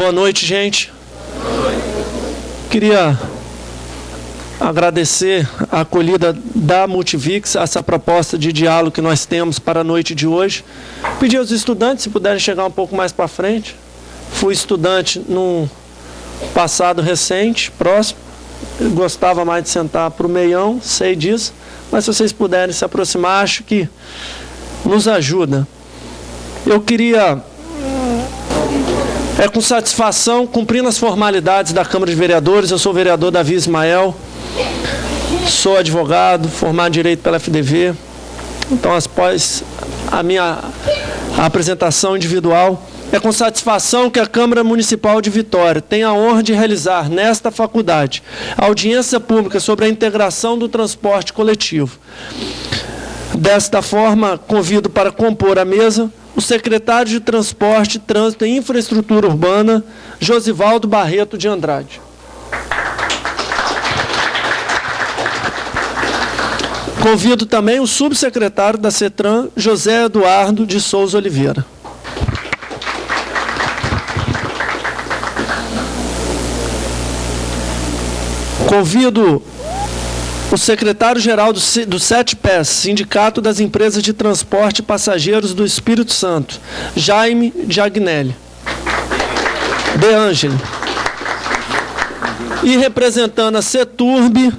Boa noite, gente. Queria agradecer a acolhida da Multivix, essa proposta de diálogo que nós temos para a noite de hoje. Pedir aos estudantes, se puderem chegar um pouco mais para frente. Fui estudante num passado recente, próximo. Eu gostava mais de sentar para o meião, sei disso. Mas se vocês puderem se aproximar, acho que nos ajuda. Eu queria, com satisfação, cumprindo as formalidades da Câmara de Vereadores, eu sou o vereador Davi Ismael, sou advogado, formado em Direito pela FDV. Então, após a minha apresentação individual, é com satisfação que a Câmara Municipal de Vitória tem a honra de realizar, nesta faculdade, a audiência pública sobre a integração do transporte coletivo. Desta forma, convido para compor a mesa o secretário de Transporte, Trânsito e Infraestrutura Urbana, Josivaldo Barreto de Andrade. Convido também o subsecretário da CETRAN, José Eduardo de Souza Oliveira. Convido o secretário-geral do SETPES, Sindicato das Empresas de Transporte e Passageiros do Espírito Santo, Jaime Giagnelli. De Angeli. E representando a CETURB,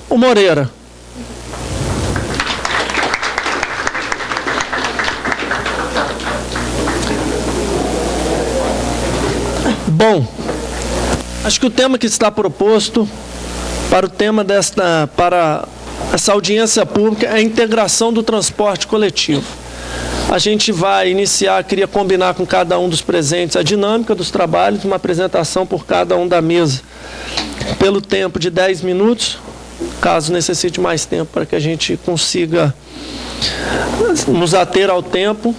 o Moreira. Bom, acho que o tema que está proposto para essa audiência pública é a integração do transporte coletivo. A gente vai iniciar, queria combinar com cada um dos presentes a dinâmica dos trabalhos, uma apresentação por cada um da mesa, pelo tempo de 10 minutos, caso necessite mais tempo para que a gente consiga nos ater ao tempo,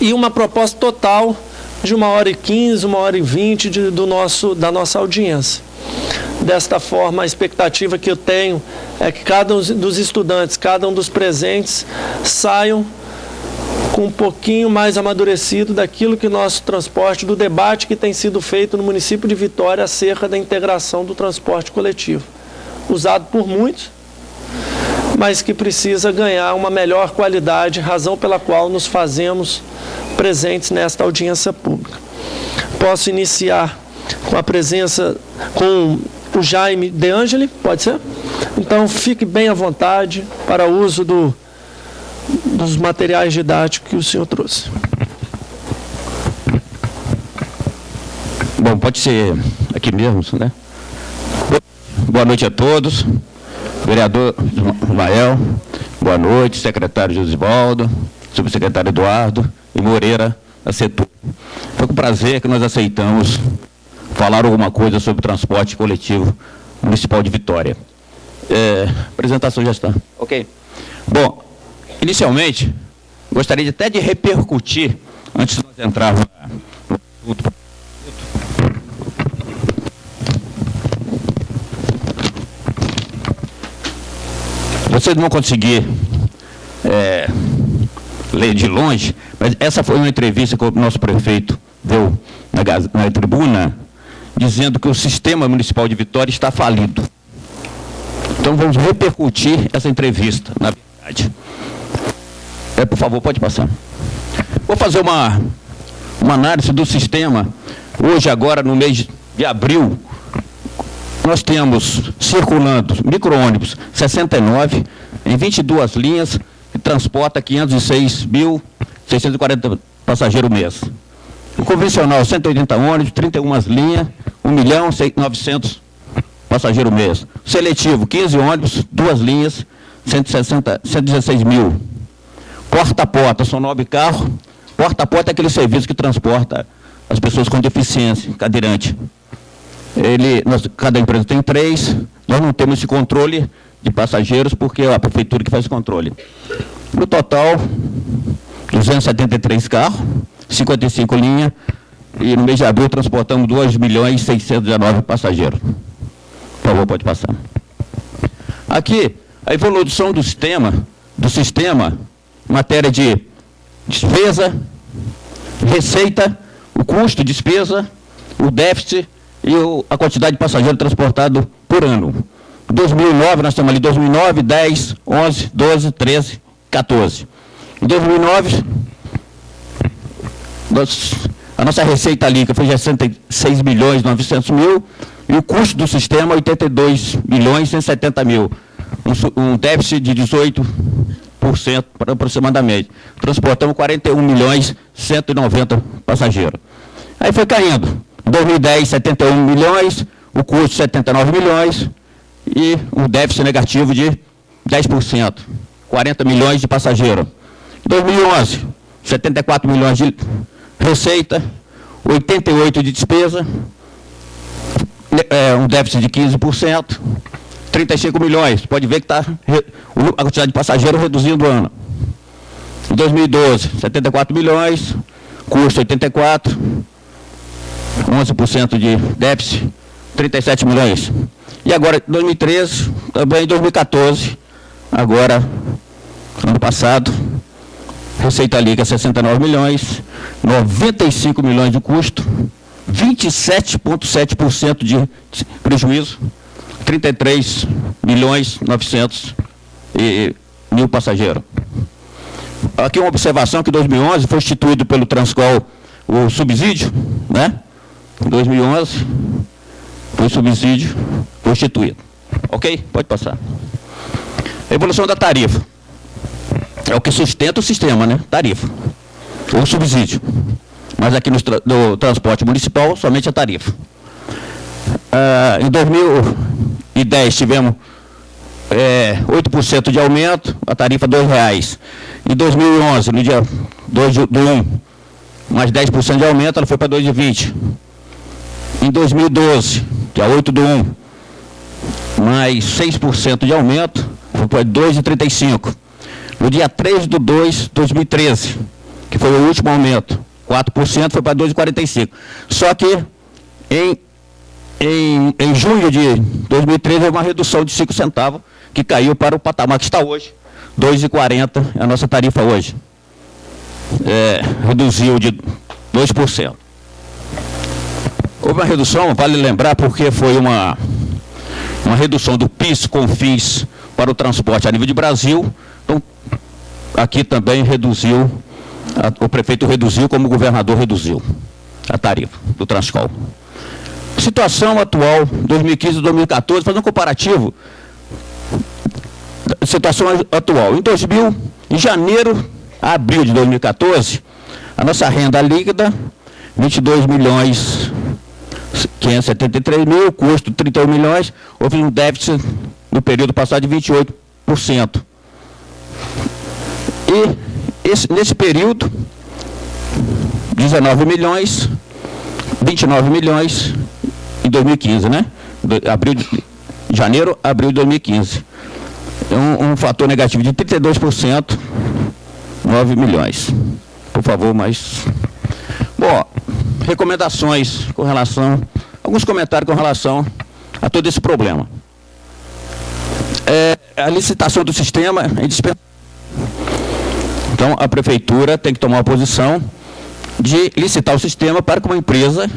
e uma proposta total de 1h15, 1h20 da nossa audiência. Desta forma, a expectativa que eu tenho é que cada um dos estudantes, cada um dos presentes, saiam com um pouquinho mais amadurecido daquilo que nosso transporte, do debate que tem sido feito no município de Vitória acerca da integração do transporte coletivo. Usado por muitos, mas que precisa ganhar uma melhor qualidade, razão pela qual nos fazemos presentes nesta audiência pública. Posso iniciar com a presença, com o Jaime De Angeli, pode ser? Então, fique bem à vontade para o uso dos materiais didáticos que o senhor trouxe. Bom, pode ser aqui mesmo, né? Boa noite a todos. Vereador Ismael, boa noite. Secretário Josivaldo, subsecretário Eduardo e Moreira, da CETURB. Foi com prazer que nós aceitamos falar alguma coisa sobre o transporte coletivo municipal de Vitória. A apresentação já está. Ok. Bom, inicialmente, gostaria até de repercutir, antes de nós entrarmos no assunto. Vocês vão conseguir ler de longe, mas essa foi uma entrevista que o nosso prefeito deu na tribuna, dizendo que o sistema municipal de Vitória está falido. Então vamos repercutir essa entrevista, na verdade. Por favor, pode passar. Vou fazer uma análise do sistema. Hoje, agora, no mês de abril, nós temos circulando micro-ônibus 69 em 22 linhas que transporta 506.640 passageiros mês. O convencional, 180 ônibus, 31 linhas, 1.900.000 passageiros mês. O seletivo, 15 ônibus, 2 linhas, 116 mil. Porta a porta, são 9 carros. Porta a porta é aquele serviço que transporta as pessoas com deficiência, cadeirante. Cada empresa tem 3, nós não temos esse controle de passageiros, porque é a prefeitura que faz o controle. No total, 273 carros, 55 linhas, e no mês de abril transportamos 2.619.000 passageiros. Por favor, pode passar. Aqui, a evolução do sistema, em matéria de despesa, receita, o custo, despesa o déficit e a quantidade de passageiros transportados por ano. Em 2009, nós temos ali 2009, 10, 11, 12, 13, 14. Em 2009, a nossa receita líquida foi de 66 milhões 900 mil e o custo do sistema 82 milhões 170 mil. Um déficit de 18% aproximadamente. Transportamos 41 milhões 190 passageiros. Aí foi caindo. Em 2010, 71 milhões, o custo 79 milhões e um déficit negativo de 10%, 40 milhões de passageiros. Em 2011, 74 milhões de receita, 88 de despesa, um déficit de 15%, 35 milhões. Pode ver que está a quantidade de passageiros reduzindo o ano. Em 2012, 74 milhões, custo 84, 11% de déficit, 37 milhões. E agora, 2013, também 2014, agora, ano passado, receita líquida 69 milhões, 95 milhões de custo, 27,7% de prejuízo, 33 milhões 900 mil passageiros. Aqui uma observação que em 2011 foi instituído pelo Transcol o subsídio, né? Em 2011 foi subsídio, foi instituído. Ok? Pode passar. Evolução da tarifa. É o que sustenta o sistema, né? Tarifa. Ou subsídio. Mas aqui no transporte municipal, somente a tarifa. Em 2010 tivemos 8% de aumento, a tarifa R$ 2,00. Em 2011, no dia 2/1, mais 10% de aumento, ela foi para R$ 2,20. Em 2012, dia 8/1, mais 6% de aumento, foi para R$ 2,35. No dia 3/2, 2013, que foi o último aumento, 4% foi para R$ 2,45. Só que em junho de 2013 houve uma redução de 5 centavos, que caiu para o patamar que está hoje, R$ 2,40 é a nossa tarifa hoje. Reduziu de 2%. Houve uma redução, vale lembrar, porque foi uma redução do PIS, CONFINS para o transporte a nível de Brasil. Então, aqui também reduziu, o prefeito reduziu como o governador reduziu a tarifa do Transcol. Situação atual, 2015 e 2014, fazendo um comparativo, situação atual. Em janeiro a abril de 2014, a nossa renda líquida, 22 milhões 573 mil, custo 31 milhões, houve um déficit no período passado de 28%. E nesse período, 19 milhões, 29 milhões em 2015, né? Janeiro, abril de 2015. Um fator negativo de 32%, 9 milhões. Por favor, mais. Bom, recomendações com relação, alguns comentários com relação a todo esse problema. A licitação do sistema é indispensável. Então, a prefeitura tem que tomar uma posição de licitar o sistema para que uma empresa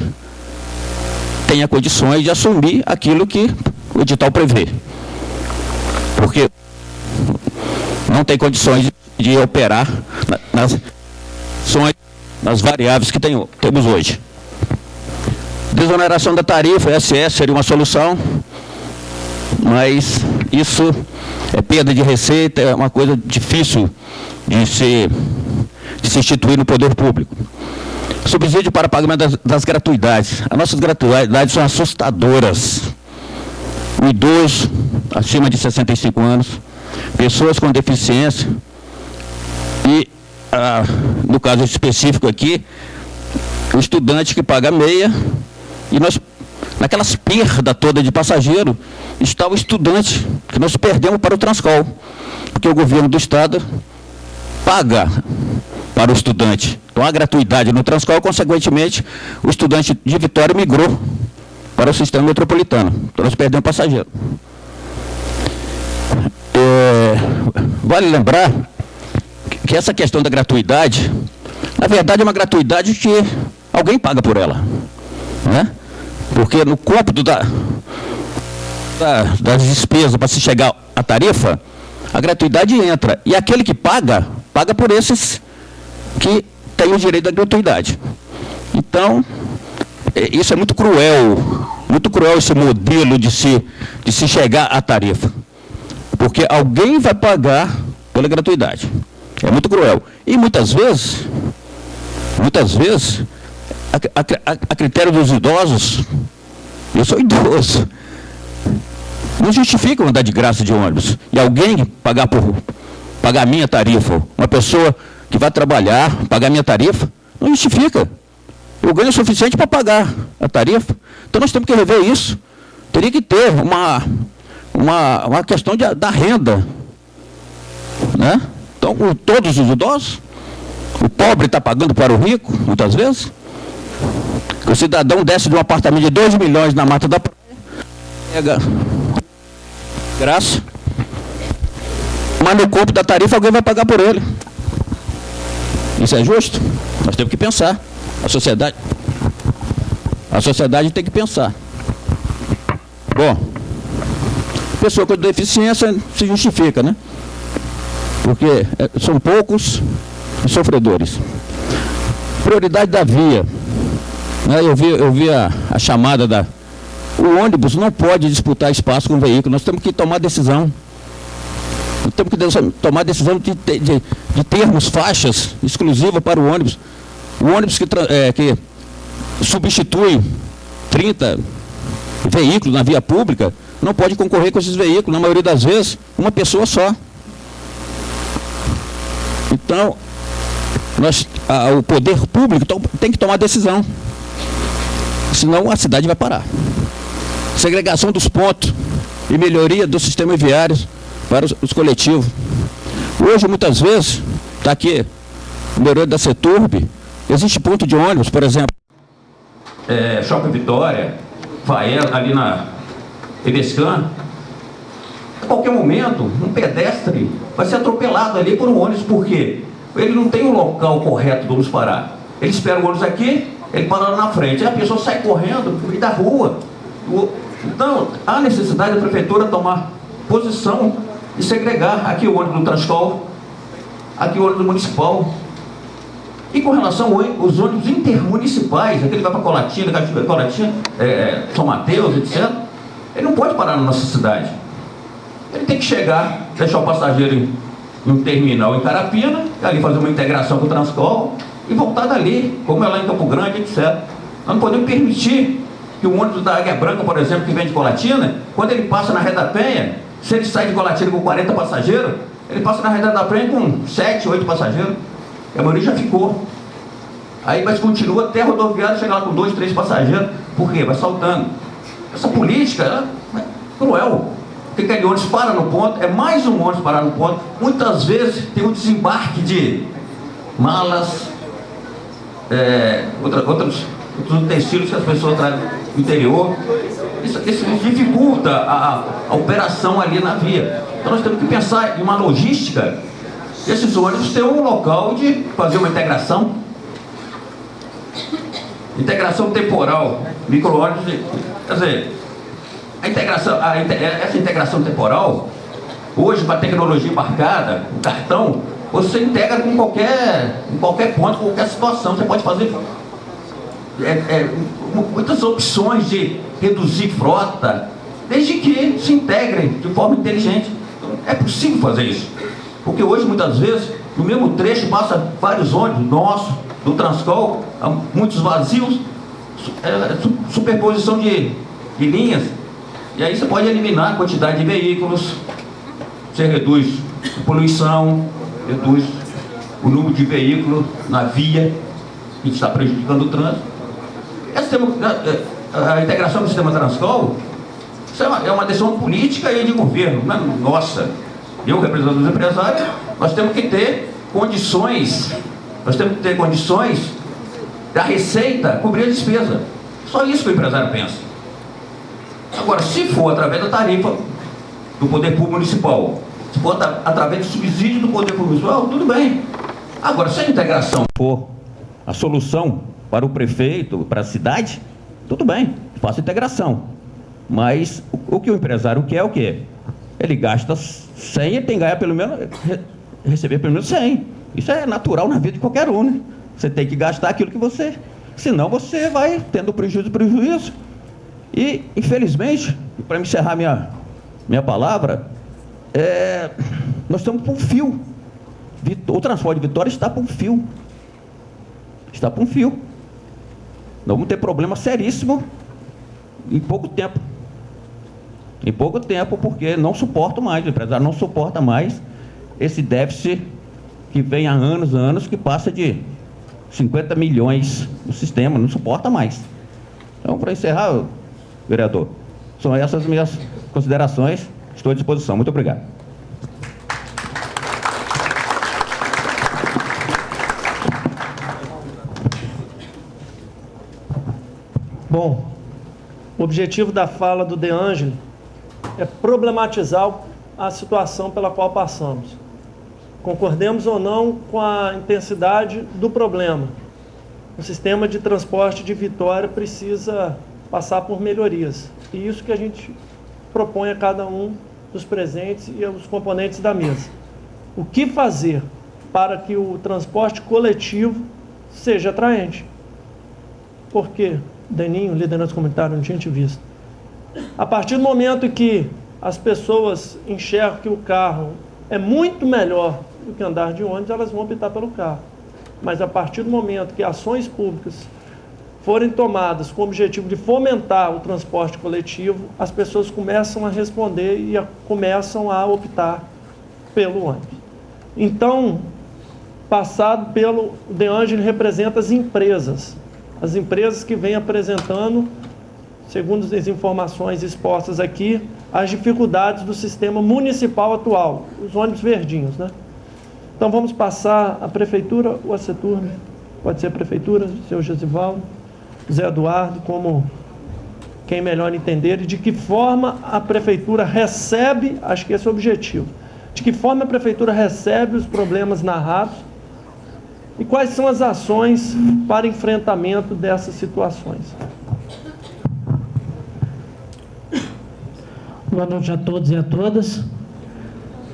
tenha condições de assumir aquilo que o edital prevê. Porque não tem condições de operar nas variáveis que temos hoje. Desoneração da tarifa, SS, seria uma solução, mas isso é perda de receita, é uma coisa difícil de se instituir no poder público. Subsídio para pagamento das gratuidades. As nossas gratuidades são assustadoras. O idoso, acima de 65 anos, pessoas com deficiência e, no caso específico aqui, o estudante que paga meia, e nós, naquelas perdas todas de passageiro, está o estudante, que nós perdemos para o Transcol, porque o governo do estado paga para o estudante. Então, a gratuidade no Transcol, consequentemente, o estudante de Vitória migrou para o sistema metropolitano. Então, nós perdemos passageiro. Vale lembrar que essa questão da gratuidade, na verdade, é uma gratuidade que alguém paga por ela. né? Porque no cômputo das despesas para se chegar à tarifa, a gratuidade entra. E aquele que paga, paga por esses que têm o direito da gratuidade. Então, isso é muito cruel esse modelo de se chegar à tarifa. Porque alguém vai pagar pela gratuidade. É muito cruel. E muitas vezes, a critério dos idosos, eu sou idoso, não justifica andar de graça de ônibus. E alguém pagar a minha tarifa, uma pessoa que vai trabalhar, pagar a minha tarifa, não justifica. Eu ganho o suficiente para pagar a tarifa. Então nós temos que rever isso. Teria que ter uma questão da renda, né? Então, todos os idosos, o pobre está pagando para o rico, muitas vezes. O cidadão desce de um apartamento de 2 milhões na Mata da Praia, pega graça, mas no corpo da tarifa alguém vai pagar por ele. Isso é justo? Nós temos que pensar. A sociedade tem que pensar. Bom, pessoa com deficiência se justifica, né? Porque são poucos os sofredores. Prioridade da via. Né? Eu vi a chamada o ônibus não pode disputar espaço com o veículo. Nós temos que tomar decisão. Nós temos que tomar decisão de termos faixas exclusivas para o ônibus. O ônibus que substitui 30 veículos na via pública não pode concorrer com esses veículos. Na maioria das vezes, uma pessoa só. Então, o poder público tem que tomar decisão. Senão a cidade vai parar. Segregação dos pontos e melhoria do sistema viário para os coletivos. Hoje, muitas vezes, está aqui, o melhoria da CETURB, existe ponto de ônibus, por exemplo. Shopping Vitória, Fael, ali na Edescan. A qualquer momento, um pedestre vai ser atropelado ali por um ônibus. Por quê? Ele não tem o local correto de ônibus parar. Ele espera o ônibus aqui, ele para lá na frente. Aí a pessoa sai correndo no meio da rua. Então, há necessidade da prefeitura tomar posição e segregar aqui o ônibus do Transcol, aqui o ônibus municipal. E com relação aos ônibus intermunicipais, aquele que vai para Colatina, São Mateus, etc., ele não pode parar na nossa cidade. Ele tem que chegar, deixar o passageiro em um terminal em Carapina, ali fazer uma integração com o Transcol e voltar dali, como é lá em Campo Grande, etc. Nós não podemos permitir que o ônibus da Águia Branca, por exemplo, que vem de Colatina, quando ele passa na Rede da Penha, se ele sai de Colatina com 40 passageiros, ele passa na Rede da Penha com 7, 8 passageiros. A maioria já ficou. Aí, mas continua até a rodoviária chegar lá com 2, 3 passageiros. Por quê? Vai saltando. Essa política é cruel. Porque aquele ônibus para no ponto, é mais um ônibus parar no ponto. Muitas vezes tem um desembarque de malas, outros utensílios que as pessoas trazem do interior. Isso dificulta a operação ali na via. Então nós temos que pensar em uma logística. Esses ônibus têm um local de fazer uma integração temporal, micro-ônibus, quer dizer, essa integração temporal, hoje com a tecnologia embarcada, o cartão, você integra com em qualquer ponto, qualquer situação, você pode fazer muitas opções de reduzir frota, desde que se integrem de forma inteligente. É possível fazer isso. Porque hoje, muitas vezes, no mesmo trecho, passa vários ônibus nossos, do Transcol, muitos vazios, superposição de linhas, e aí você pode eliminar a quantidade de veículos, você reduz a poluição, reduz o número de veículos na via, que está prejudicando o trânsito. A integração do sistema Transcol, isso é uma decisão política e de governo, não é nossa. Eu, representando os empresários, nós temos que ter condições da receita cobrir a despesa. Só isso que o empresário pensa. Agora, se for através da tarifa do poder público municipal, se for através do subsídio do poder público municipal, tudo bem. Agora, se a integração for a solução para o prefeito, para a cidade, tudo bem, faça integração. Mas o que o empresário quer é o quê? Ele gasta 100, ele tem que ganhar pelo menos, receber pelo menos 100. Isso é natural na vida de qualquer um, né? Você tem que gastar aquilo que você... Senão você vai tendo prejuízo. E, infelizmente, para encerrar minha palavra, nós estamos por um fio. O transporte de Vitória está por um fio. Está por um fio. Nós vamos ter problema seríssimo em pouco tempo. Em pouco tempo, porque não suporto mais, o empresário não suporta mais esse déficit que vem há anos, que passa de 50 milhões no sistema, não suporta mais. Então, para encerrar, vereador, são essas as minhas considerações, estou à disposição. Muito obrigado. Bom, o objetivo da fala do De Angeli é problematizar a situação pela qual passamos. Concordemos ou não com a intensidade do problema, o sistema de transporte de Vitória precisa passar por melhorias. E isso que a gente propõe a cada um dos presentes e aos componentes da mesa. O que fazer para que o transporte coletivo seja atraente? Porque, Deninho, liderança comunitária, não tinha te visto. A partir do momento que as pessoas enxergam que o carro é muito melhor do que andar de ônibus, elas vão optar pelo carro. Mas a partir do momento que ações públicas forem tomadas com o objetivo de fomentar o transporte coletivo, as pessoas começam a responder e começam a optar pelo ônibus. Então, passado pelo De Angeli representa as empresas que vêm apresentando, segundo as informações expostas aqui, as dificuldades do sistema municipal atual, os ônibus verdinhos, né? Então vamos passar a prefeitura ou a Seturne, pode ser a prefeitura, seu Josivaldo, Zé Eduardo, como quem melhor entender, e de que forma a prefeitura recebe, acho que esse é o objetivo, de que forma a prefeitura recebe os problemas narrados e quais são as ações para enfrentamento dessas situações. Boa noite a todos e a todas.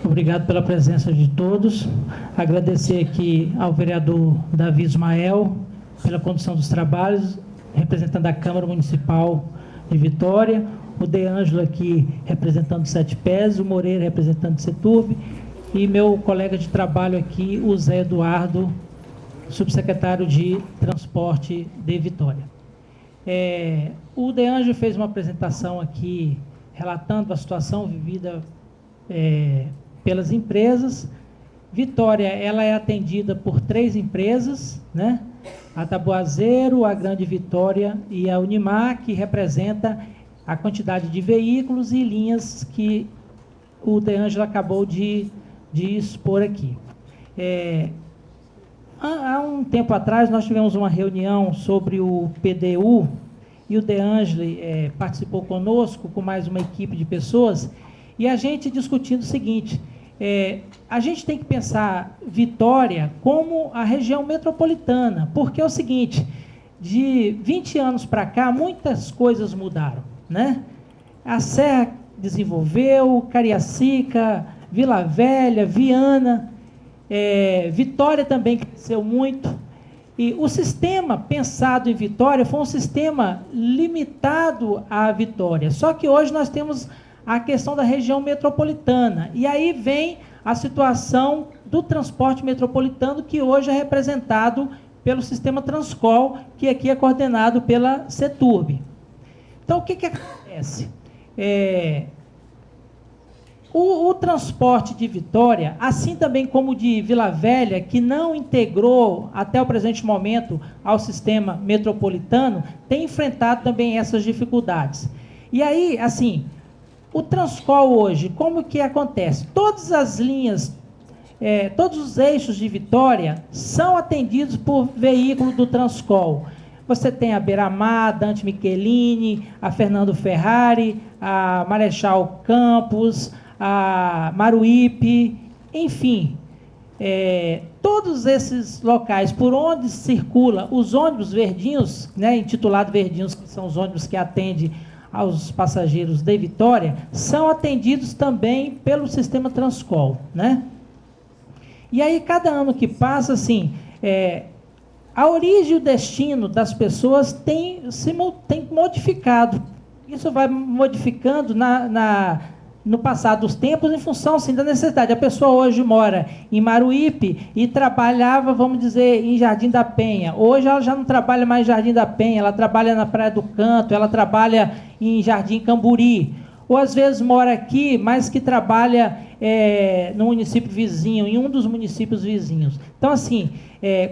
Obrigado pela presença de todos. Agradecer aqui ao vereador Davi Ismael pela condução dos trabalhos, representando a Câmara Municipal de Vitória, o De Angeli aqui representando o Sete Pés, o Moreira representando o Seturbe e meu colega de trabalho aqui, o Zé Eduardo, subsecretário de Transporte de Vitória. O De Angeli fez uma apresentação aqui relatando a situação vivida pelas empresas. Vitória, ela é atendida por 3 empresas, né? A Taboazeiro, a Grande Vitória e a Unimar, que representa a quantidade de veículos e linhas que o De Angeli acabou de expor aqui. Há um tempo atrás, nós tivemos uma reunião sobre o PDU, e o De Angeli participou conosco, com mais uma equipe de pessoas, e a gente discutindo o seguinte: a gente tem que pensar Vitória como a região metropolitana, porque é o seguinte, de 20 anos para cá, muitas coisas mudaram, né? A Serra desenvolveu, Cariacica, Vila Velha, Viana, Vitória também cresceu muito, e o sistema pensado em Vitória foi um sistema limitado à Vitória, só que hoje nós temos a questão da região metropolitana, e aí vem a situação do transporte metropolitano, que hoje é representado pelo sistema Transcol, que aqui é coordenado pela Seturbe. Então, o que acontece? O transporte de Vitória, assim também como de Vila Velha, que não integrou até o presente momento ao sistema metropolitano, tem enfrentado também essas dificuldades. E aí, assim, o Transcol hoje, como que acontece? Todas as linhas, todos os eixos de Vitória são atendidos por veículo do Transcol. Você tem a Beira-Mar, a Dante Michelini, a Fernando Ferrari, a Marechal Campos, a Maruípe, enfim. todos esses locais por onde circula os ônibus verdinhos, né, intitulado verdinhos, que são os ônibus que atendem aos passageiros de Vitória, são atendidos também pelo sistema Transcol, né? E aí, cada ano que passa, assim, a origem e o destino das pessoas tem modificado. Isso vai modificando no passar dos tempos, em função, sim, da necessidade. A pessoa hoje mora em Maruípe e trabalhava, vamos dizer, em Jardim da Penha. Hoje ela já não trabalha mais em Jardim da Penha, ela trabalha na Praia do Canto, ela trabalha em Jardim Camburi. Ou às vezes mora aqui, mas que trabalha no município vizinho, em um dos municípios vizinhos. Então, assim,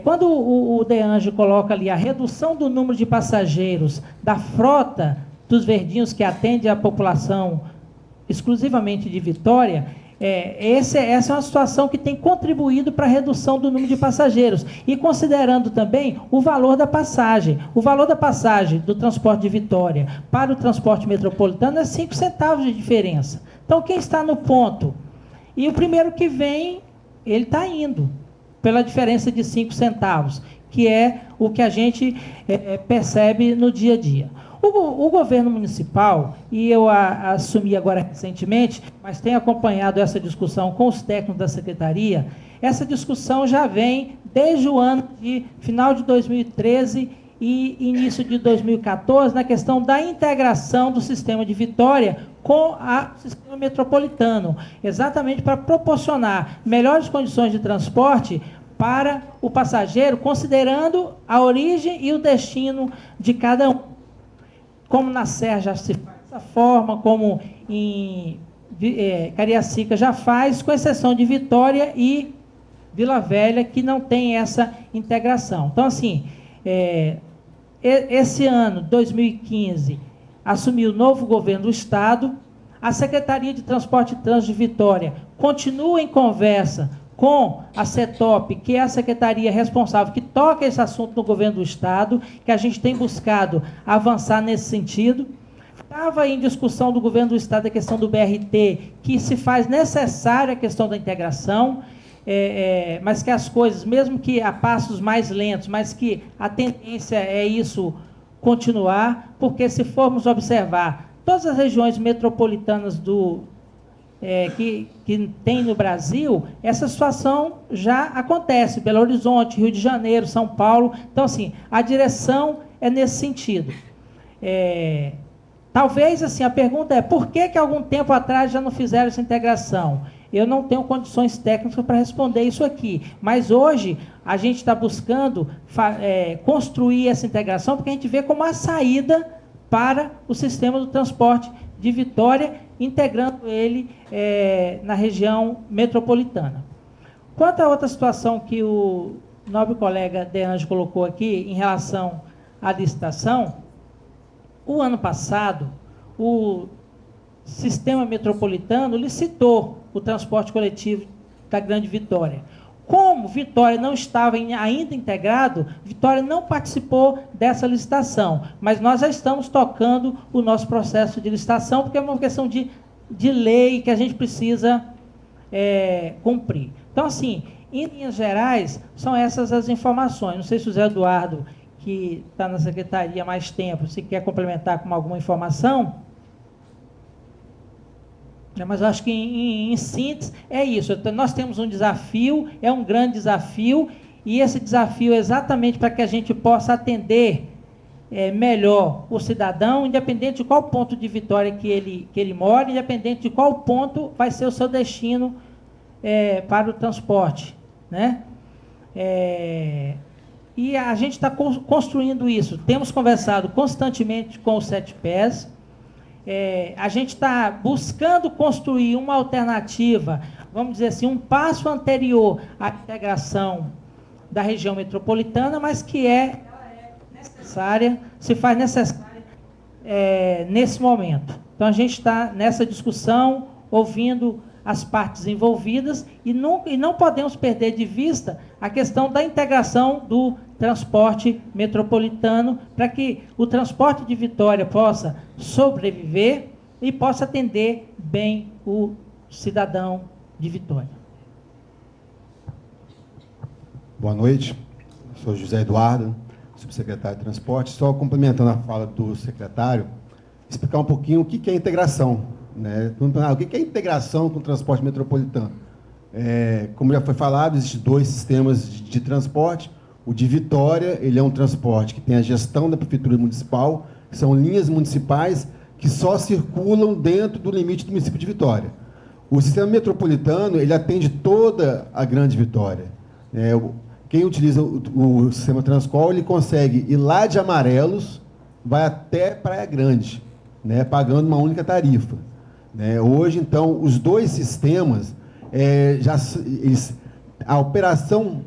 quando o DEANGE coloca ali a redução do número de passageiros da frota dos verdinhos que atende a população exclusivamente de Vitória, essa é uma situação que tem contribuído para a redução do número de passageiros. E considerando também o valor da passagem. O valor da passagem do transporte de Vitória para o transporte metropolitano é 5 centavos de diferença. Então, quem está no ponto? E o primeiro que vem, ele está indo pela diferença de 5 centavos, que é o que a gente percebe no dia a dia. O governo municipal, e eu assumi agora recentemente, mas tenho acompanhado essa discussão com os técnicos da secretaria, essa discussão já vem desde o ano de final de 2013 e início de 2014, na questão da integração do sistema de Vitória com o sistema metropolitano, exatamente para proporcionar melhores condições de transporte para o passageiro, considerando a origem e o destino de cada um. Como na Serra já se faz dessa forma, como em Cariacica já faz, com exceção de Vitória e Vila Velha, que não tem essa integração. Então, assim, esse ano, 2015, assumiu o novo governo do Estado, a Secretaria de Transporte e Trânsito de Vitória continua em conversa com a CETOP, que é a secretaria responsável, que toca esse assunto no governo do Estado, que a gente tem buscado avançar nesse sentido. Estava em discussão do governo do Estado a questão do BRT, que se faz necessária a questão da integração, mas que as coisas, mesmo que a passos mais lentos, mas que a tendência é isso continuar, porque se formos observar todas as regiões metropolitanas que tem no Brasil, essa situação já acontece, Belo Horizonte, Rio de Janeiro, São Paulo. Então, assim, a direção é nesse sentido. Talvez, assim, a pergunta é, por que algum tempo atrás já não fizeram essa integração? Eu não tenho condições técnicas para responder isso aqui, mas hoje a gente está buscando construir essa integração, porque a gente vê como a saída para o sistema do transporte de Vitória, integrando ele na região metropolitana. Quanto a outra situação que o nobre colega DEANGE colocou aqui, em relação à licitação, o ano passado, o sistema metropolitano licitou o transporte coletivo da Grande Vitória. Como Vitória não estava ainda integrado, Vitória não participou dessa licitação, mas nós já estamos tocando o nosso processo de licitação, porque é uma questão de lei que a gente precisa cumprir. Então, assim, em linhas gerais, são essas as informações. Não sei se o Zé Eduardo, que está na secretaria há mais tempo, se quer complementar com alguma informação. Mas eu acho que, em síntese, é isso. Nós temos um desafio, é um grande desafio, e esse desafio é exatamente para que a gente possa atender melhor o cidadão, independente de qual ponto de Vitória que ele mora, independente de qual ponto vai ser o seu destino para o transporte, né? E a gente está construindo isso. Temos conversado constantemente com os 7 Pés. A gente está buscando construir uma alternativa, vamos dizer assim, um passo anterior à integração da região metropolitana, mas que necessária, se faz necessária nesse momento. Então, a gente está nessa discussão, ouvindo as partes envolvidas, e não podemos perder de vista a questão da integração do transporte metropolitano, para que o transporte de Vitória possa sobreviver e possa atender bem o cidadão de Vitória. Boa noite, sou José Eduardo, subsecretário de Transporte. Só complementando a fala do secretário, explicar um pouquinho o que é integração, né? O que é integração com o transporte metropolitano? Como já foi falado, existem 2 sistemas de transporte. O de Vitória, ele é um transporte que tem a gestão da Prefeitura Municipal, que são linhas municipais que só circulam dentro do limite do município de Vitória. O sistema metropolitano, ele atende toda a Grande Vitória. Quem utiliza o sistema Transcol, ele consegue ir lá de Amarelos, vai até Praia Grande, né, pagando uma única tarifa. Hoje, então, os 2 sistemas, a operação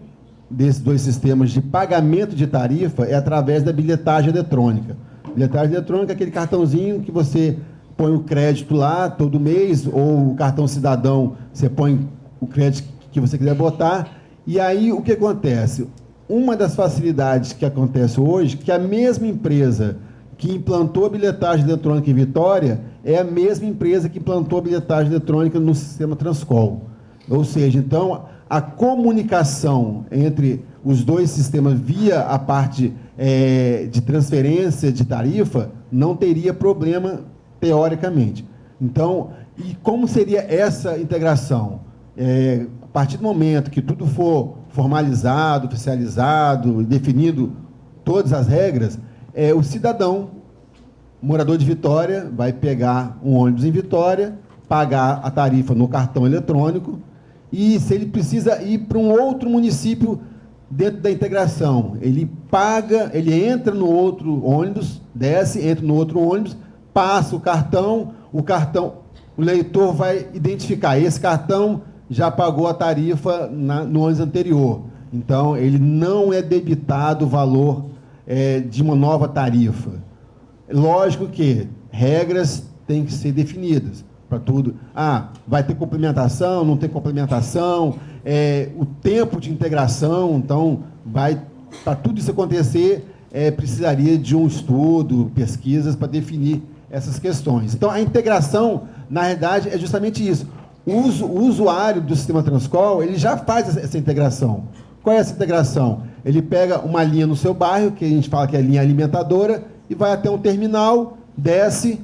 desses 2 sistemas de pagamento de tarifa é através da bilhetagem eletrônica. Bilhetagem eletrônica é aquele cartãozinho que você põe o crédito lá todo mês, ou o cartão cidadão, você põe o crédito que você quiser botar. E aí, o que acontece? Uma das facilidades que acontece hoje, que a mesma empresa que implantou a bilhetagem eletrônica em Vitória é a mesma empresa que implantou a bilhetagem eletrônica no sistema Transcol. Ou seja, então, a comunicação entre os 2 sistemas via a parte de transferência de tarifa não teria problema, teoricamente. Então, e como seria essa integração? A partir do momento que tudo for formalizado, oficializado, definido todas as regras, o cidadão, morador de Vitória, vai pegar um ônibus em Vitória, pagar a tarifa no cartão eletrônico, e se ele precisa ir para um outro município dentro da integração, ele paga, ele entra no outro ônibus, desce, entra no outro ônibus, passa o cartão, o leitor vai identificar, esse cartão já pagou a tarifa no ônibus anterior. Então, ele não é debitado o valor de uma nova tarifa. Lógico que regras têm que ser definidas para tudo. Vai ter complementação, não tem complementação, o tempo de integração. Então, para tudo isso acontecer, precisaria de um estudo, pesquisas para definir essas questões. Então, a integração, na realidade, é justamente isso. O usuário do sistema Transcol, ele já faz essa integração. Qual é essa integração? Ele pega uma linha no seu bairro, que a gente fala que é a linha alimentadora, e vai até um terminal, desce,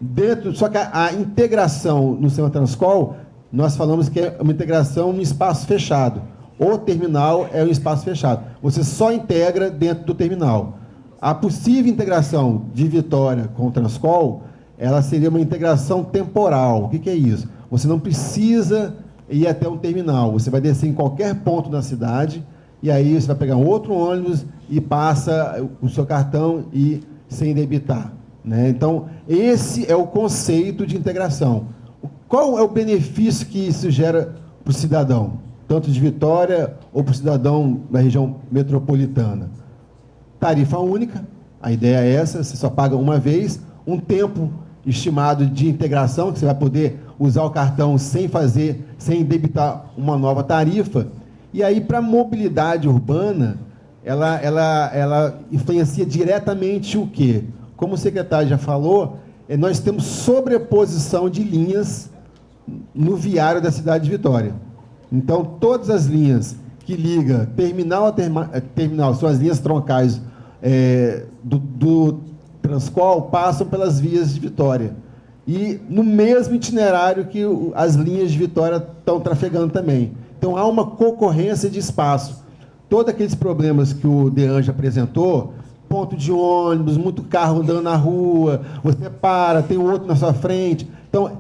dentro. Só que a integração no sistema Transcol, nós falamos que é uma integração no espaço fechado. O terminal é um espaço fechado. Você só integra dentro do terminal. A possível integração de Vitória com o Transcol, ela seria uma integração temporal. O que é isso? Você não precisa ir até um terminal. Você vai descer em qualquer ponto da cidade, e aí você vai pegar um outro ônibus e passa o seu cartão e sem debitar. Então, esse é o conceito de integração. Qual é o benefício que isso gera para o cidadão, tanto de Vitória ou para o cidadão da região metropolitana? Tarifa única, a ideia é essa, você só paga uma vez, um tempo estimado de integração, que você vai poder usar o cartão sem debitar uma nova tarifa. E aí, para a mobilidade urbana, ela influencia diretamente o quê? Como o secretário já falou, nós temos sobreposição de linhas no viário da cidade de Vitória. Então, todas as linhas que ligam terminal a terminal, são as linhas troncais do Transcol, passam pelas vias de Vitória. E no mesmo itinerário que as linhas de Vitória estão trafegando também. Então, há uma concorrência de espaço. Todos aqueles problemas que o Deanja apresentou, ponto de ônibus, muito carro andando na rua, você para, tem outro na sua frente. Então,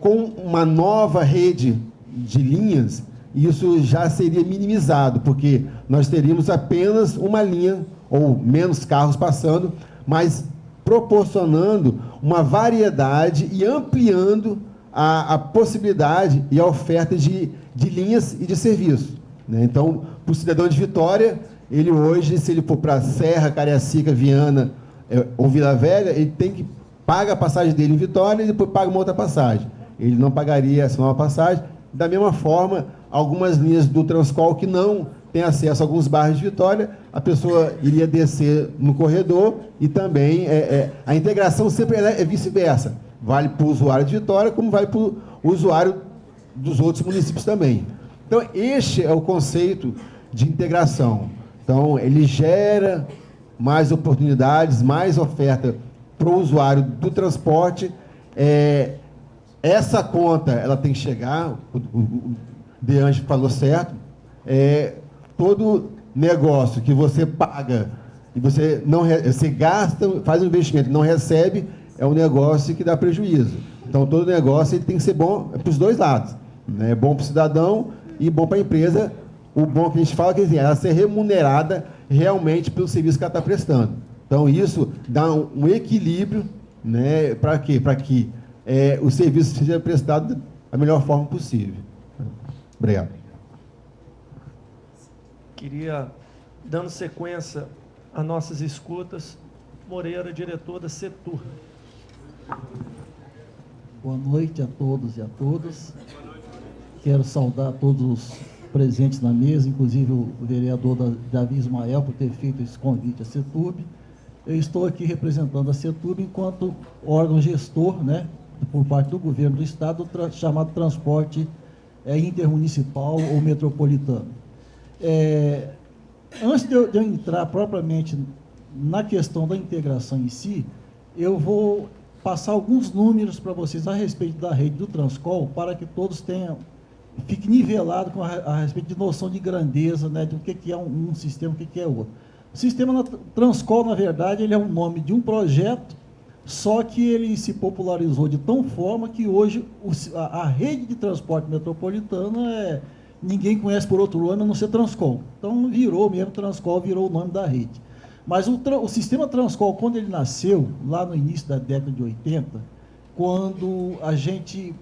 com uma nova rede de linhas, isso já seria minimizado, porque nós teríamos apenas uma linha, ou menos carros passando, mas proporcionando uma variedade e ampliando a possibilidade e a oferta de linhas e de serviços. Então, para o cidadão de Vitória, ele hoje, se ele for para Serra, Cariacica, Viana ou Vila Velha, ele paga a passagem dele em Vitória e depois paga uma outra passagem. Ele não pagaria essa nova passagem. Da mesma forma, algumas linhas do Transcol que não têm acesso a alguns bairros de Vitória, a pessoa iria descer no corredor e também a integração sempre é vice-versa. Vale para o usuário de Vitória, como vale para o usuário dos outros municípios também. Então, este é o conceito de integração. Então, ele gera mais oportunidades, mais oferta para o usuário do transporte. Essa conta, ela tem que chegar, o Deange falou certo, todo negócio que você paga e você gasta, faz um investimento e não recebe, é um negócio que dá prejuízo. Então, todo negócio ele tem que ser bom para os dois lados, né? Bom para o cidadão e bom para a empresa. O bom que a gente fala é que ela ser remunerada realmente pelo serviço que ela está prestando. Então, isso dá um equilíbrio, né? Para quê? Para que o serviço seja prestado da melhor forma possível. Obrigado. Queria, dando sequência às nossas escutas, Moreira, diretor da Setur. Boa noite a todos e a todas. Quero saudar todos os presentes na mesa, inclusive o vereador Davi Ismael, por ter feito esse convite à Seturb. Eu estou aqui representando a Seturb enquanto órgão gestor, né, por parte do governo do estado, chamado transporte intermunicipal ou metropolitano. Antes de eu entrar propriamente na questão da integração em si, eu vou passar alguns números para vocês a respeito da rede do Transcol, para que todos fiquem nivelados a respeito de noção de grandeza, né, do que é um sistema, o que é outro. O sistema Transcol, na verdade, ele é um nome de um projeto, só que ele se popularizou de tal forma que hoje a rede de transporte metropolitano ninguém conhece por outro nome a não ser Transcol. Então, virou mesmo, Transcol virou o nome da rede. Mas o sistema Transcol, quando ele nasceu, lá no início da década de 80, quando a gente...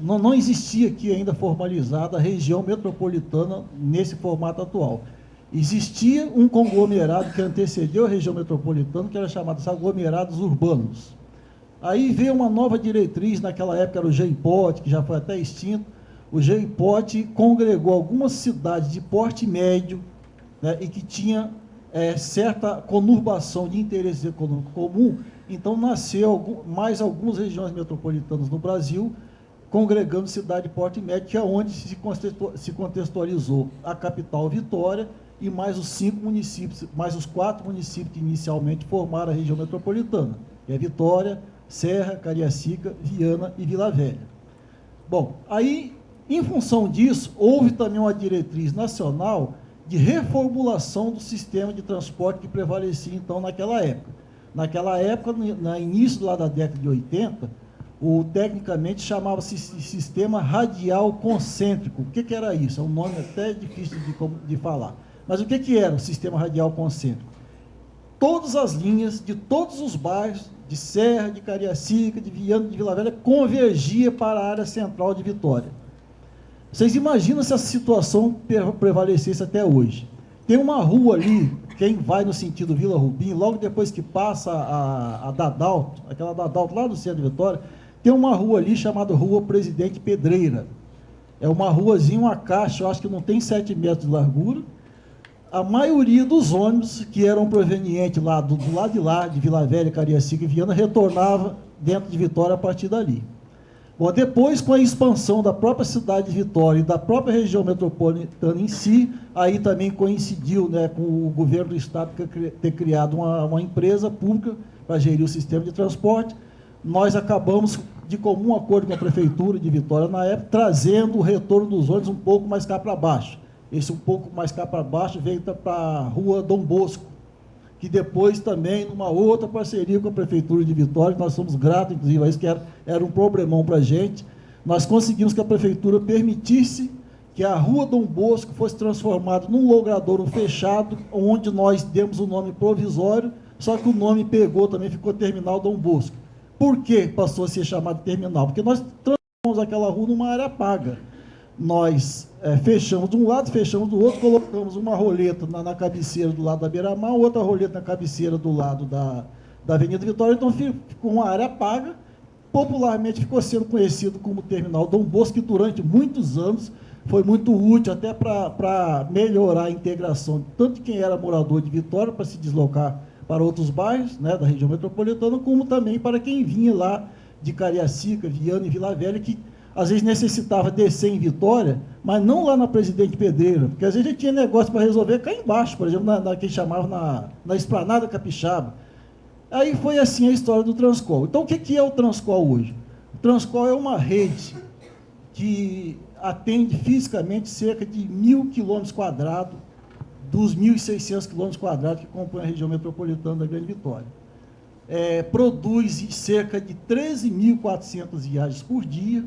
não existia aqui ainda formalizada a região metropolitana nesse formato atual. Existia um conglomerado que antecedeu a região metropolitana, que era chamado de aglomerados urbanos. Aí veio uma nova diretriz, naquela época era o GEIPOT, que já foi até extinto. O GEIPOT congregou algumas cidades de porte médio, né, e que tinha certa conurbação de interesse econômico comum. Então, nasceu mais algumas regiões metropolitanas no Brasil, congregando cidade de porte médio, que é onde se contextualizou a capital Vitória e mais os 5 municípios, mais os 4 municípios que inicialmente formaram a região metropolitana, que é Vitória, Serra, Cariacica, Viana e Vila Velha. Bom, aí, em função disso, houve também uma diretriz nacional de reformulação do sistema de transporte que prevalecia, então, naquela época. Naquela época, no início lá da década de 80, tecnicamente chamava-se sistema radial concêntrico. O que era isso? É um nome até difícil de falar. Mas o que era o sistema radial concêntrico? Todas as linhas de todos os bairros, de Serra, de Cariacica, de Viana, de Vila Velha, convergia para a área central de Vitória. Vocês imaginam se essa situação prevalecesse até hoje? Tem uma rua ali, quem vai no sentido Vila Rubim, logo depois que passa a Dadalto, aquela Dadalto lá no centro de Vitória, tem uma rua ali chamada Rua Presidente Pedreira. É uma ruazinha, uma caixa, eu acho que não tem 7 metros de largura. A maioria dos ônibus que eram provenientes lá do lado de lá, de Vila Velha, Cariacica e Viana, retornava dentro de Vitória a partir dali. Bom, depois, com a expansão da própria cidade de Vitória e da própria região metropolitana em si, aí também coincidiu, né, com o governo do estado ter criado uma empresa pública para gerir o sistema de transporte. Nós acabamos, de comum acordo com a prefeitura de Vitória na época, trazendo o retorno dos ônibus um pouco mais cá para baixo. Esse um pouco mais cá para baixo veio para a rua Dom Bosco, que depois também, numa outra parceria com a Prefeitura de Vitória, nós somos gratos, inclusive, a isso, que era um problemão para a gente, nós conseguimos que a Prefeitura permitisse que a rua Dom Bosco fosse transformada num logradouro fechado, onde nós demos o nome provisório, só que o nome pegou também, ficou Terminal Dom Bosco. Por que passou a ser chamado de terminal? Porque nós transformamos aquela rua numa área paga. Nós fechamos de um lado, fechamos do outro, colocamos uma roleta na cabeceira do lado da Beira-Mar, outra roleta na cabeceira do lado da Avenida Vitória, então ficou uma área paga, popularmente ficou sendo conhecido como Terminal Dom Bosco, que durante muitos anos foi muito útil até para melhorar a integração, tanto de quem era morador de Vitória, para se deslocar para outros bairros, né, da região metropolitana, como também para quem vinha lá de Cariacica, Viana e Vila Velha, que às vezes necessitava descer em Vitória, mas não lá na Presidente Pedreira, porque às vezes ele tinha negócio para resolver cá embaixo, por exemplo, que chamava na Esplanada Capixaba. Aí foi assim a história do Transcol. Então, o que é o Transcol hoje? O Transcol é uma rede que atende fisicamente cerca de 1.000 km² dos 1.600 km² que compõem a região metropolitana da Grande Vitória. Produz cerca de 13.400 viagens por dia,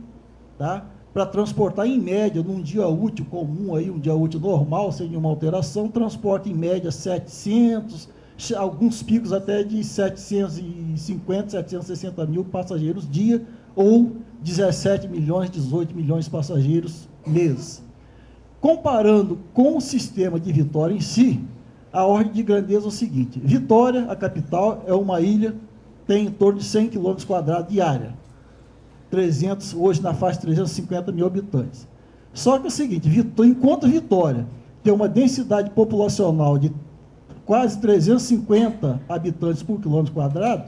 tá? Para transportar, em média, num dia útil comum, aí, um dia útil normal, sem nenhuma alteração, transporta, em média, 700, alguns picos até de 750, 760 mil passageiros dia, ou 17 milhões, 18 milhões de passageiros mês. Comparando com o sistema de Vitória em si, a ordem de grandeza é o seguinte: Vitória, a capital, é uma ilha, tem em torno de 100 km² de área. Hoje na faixa de 350 mil habitantes. Só que é o seguinte, enquanto Vitória tem uma densidade populacional de quase 350 habitantes por km²,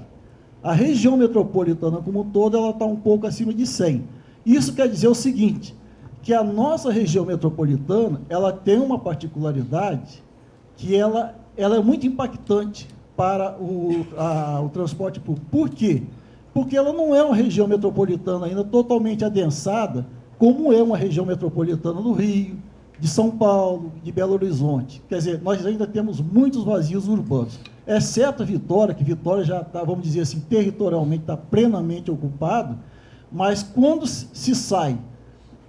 a região metropolitana como um todo, ela está um pouco acima de 100. Isso quer dizer o seguinte, que a nossa região metropolitana, ela tem uma particularidade que ela é muito impactante para o transporte público. Por quê? Porque ela não é uma região metropolitana ainda totalmente adensada, como é uma região metropolitana do Rio, de São Paulo, de Belo Horizonte. Quer dizer, nós ainda temos muitos vazios urbanos, exceto a Vitória, que Vitória já está, vamos dizer assim, territorialmente está plenamente ocupado, mas quando se sai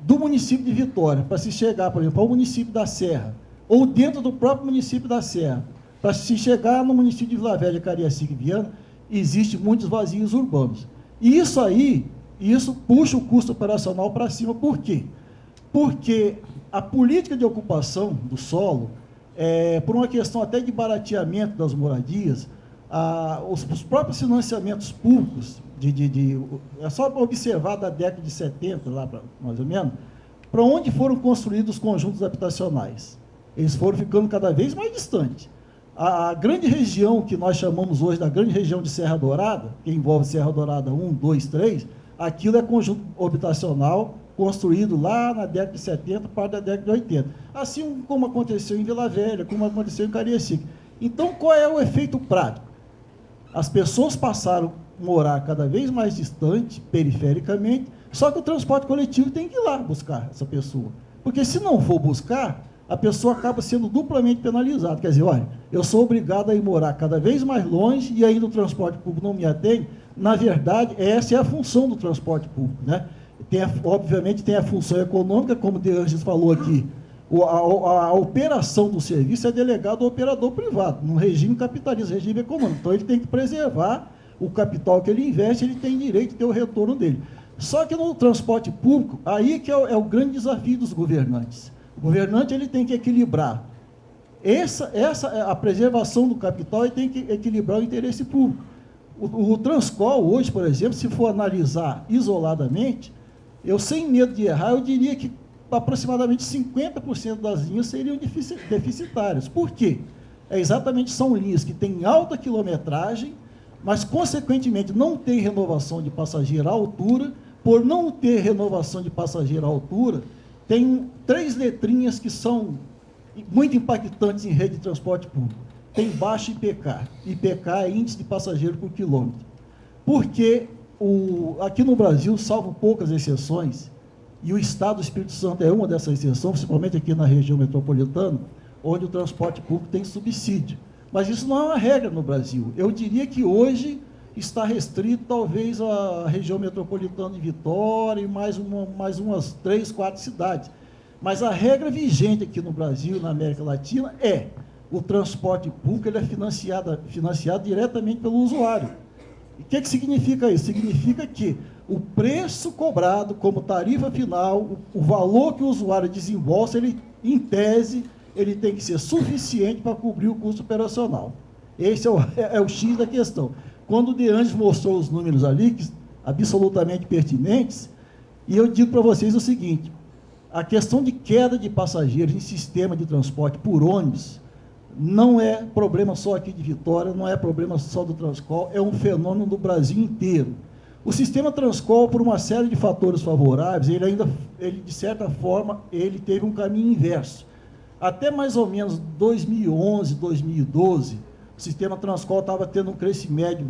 do município de Vitória para se chegar, por exemplo, ao município da Serra, ou dentro do próprio município da Serra, para se chegar no município de Vila Velha, Cariacica e Viana, existem muitos vazios urbanos. E isso puxa o custo operacional para cima. Por quê? Porque a política de ocupação do solo, por uma questão até de barateamento das moradias, os próprios financiamentos públicos, é só observar da década de 70, lá mais ou menos, para onde foram construídos os conjuntos habitacionais. Eles foram ficando cada vez mais distantes. A grande região que nós chamamos hoje da grande região de Serra Dourada, que envolve Serra Dourada 1, 2, 3, aquilo é conjunto habitacional construído lá na década de 70 para a década de 80. Assim como aconteceu em Vila Velha, como aconteceu em Cariacica. Então, qual é o efeito prático? As pessoas passaram a morar cada vez mais distante, perifericamente, só que o transporte coletivo tem que ir lá buscar essa pessoa. Porque se não for buscar, a pessoa acaba sendo duplamente penalizada. Quer dizer, olha, eu sou obrigado a ir morar cada vez mais longe e ainda o transporte público não me atende. Na verdade, essa é a função do transporte público, né? Obviamente tem a função econômica, como o De Angelis falou aqui. A operação do serviço é delegada ao operador privado, num regime capitalista, regime econômico. Então, ele tem que preservar o capital que ele investe, ele tem direito de ter o retorno dele. Só que no transporte público, aí que é o grande desafio dos governantes. O governante ele tem que equilibrar a preservação do capital e tem que equilibrar o interesse público. O Transcol hoje, por exemplo, se for analisar isoladamente, eu sem medo de errar, eu diria que aproximadamente 50% das linhas seriam deficitárias. Por quê? São linhas que têm alta quilometragem, mas, consequentemente, não tem renovação de passageiro à altura. Por não ter renovação de passageiro à altura, tem 3 letrinhas que são muito impactantes em rede de transporte público. Tem baixo IPK. IPK é índice de passageiro por quilômetro. Porque aqui no Brasil, salvo poucas exceções, e o Estado do Espírito Santo é uma dessas exceções, principalmente aqui na região metropolitana, onde o transporte público tem subsídio. Mas isso não é uma regra no Brasil. Eu diria que hoje está restrito, talvez, à região metropolitana de Vitória e mais umas 3, 4 cidades. Mas a regra vigente aqui no Brasil e na América Latina é o transporte público ele é financiado diretamente pelo usuário. E o que significa isso? Significa que o preço cobrado como tarifa final, o valor que o usuário desembolsa, ele, em tese, ele tem que ser suficiente para cobrir o custo operacional. Esse é o X da questão. Quando o De Angelis mostrou os números ali, absolutamente pertinentes, e eu digo para vocês o seguinte, a questão de queda de passageiros em sistema de transporte por ônibus não é problema só aqui de Vitória, não é problema só do Transcol, é um fenômeno do Brasil inteiro. O sistema Transcol, por uma série de fatores favoráveis, ele de certa forma, ele teve um caminho inverso. Até mais ou menos 2011, 2012, o sistema Transcol estava tendo um crescimento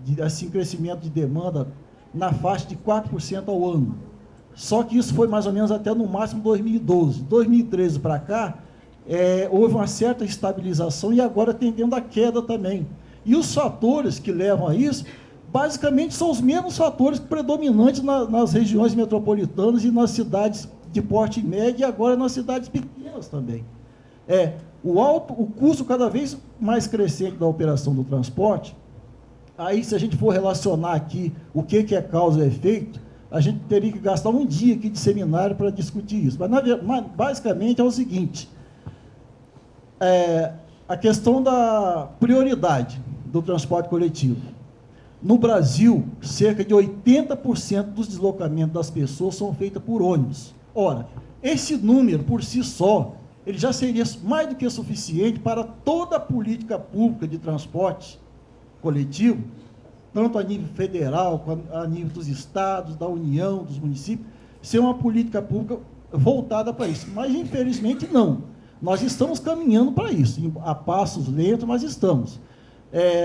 de demanda na faixa de 4% ao ano. Só que isso foi mais ou menos até no máximo 2012. 2013 para cá, houve uma certa estabilização e agora tendendo a queda também. E os fatores que levam a isso, basicamente, são os mesmos fatores predominantes nas regiões metropolitanas e nas cidades de porte médio e agora nas cidades pequenas também. O custo cada vez mais crescente da operação do transporte. Aí, se a gente for relacionar aqui o que é causa e efeito, a gente teria que gastar um dia aqui de seminário para discutir isso. Mas basicamente, é o seguinte, a questão da prioridade do transporte coletivo. No Brasil, cerca de 80% dos deslocamentos das pessoas são feitos por ônibus. Ora, esse número, por si só, ele já seria mais do que suficiente para toda a política pública de transporte coletivo, tanto a nível federal, quanto a nível dos estados, da União, dos municípios, ser uma política pública voltada para isso. Mas, infelizmente, não. Nós estamos caminhando para isso, a passos lentos, mas estamos.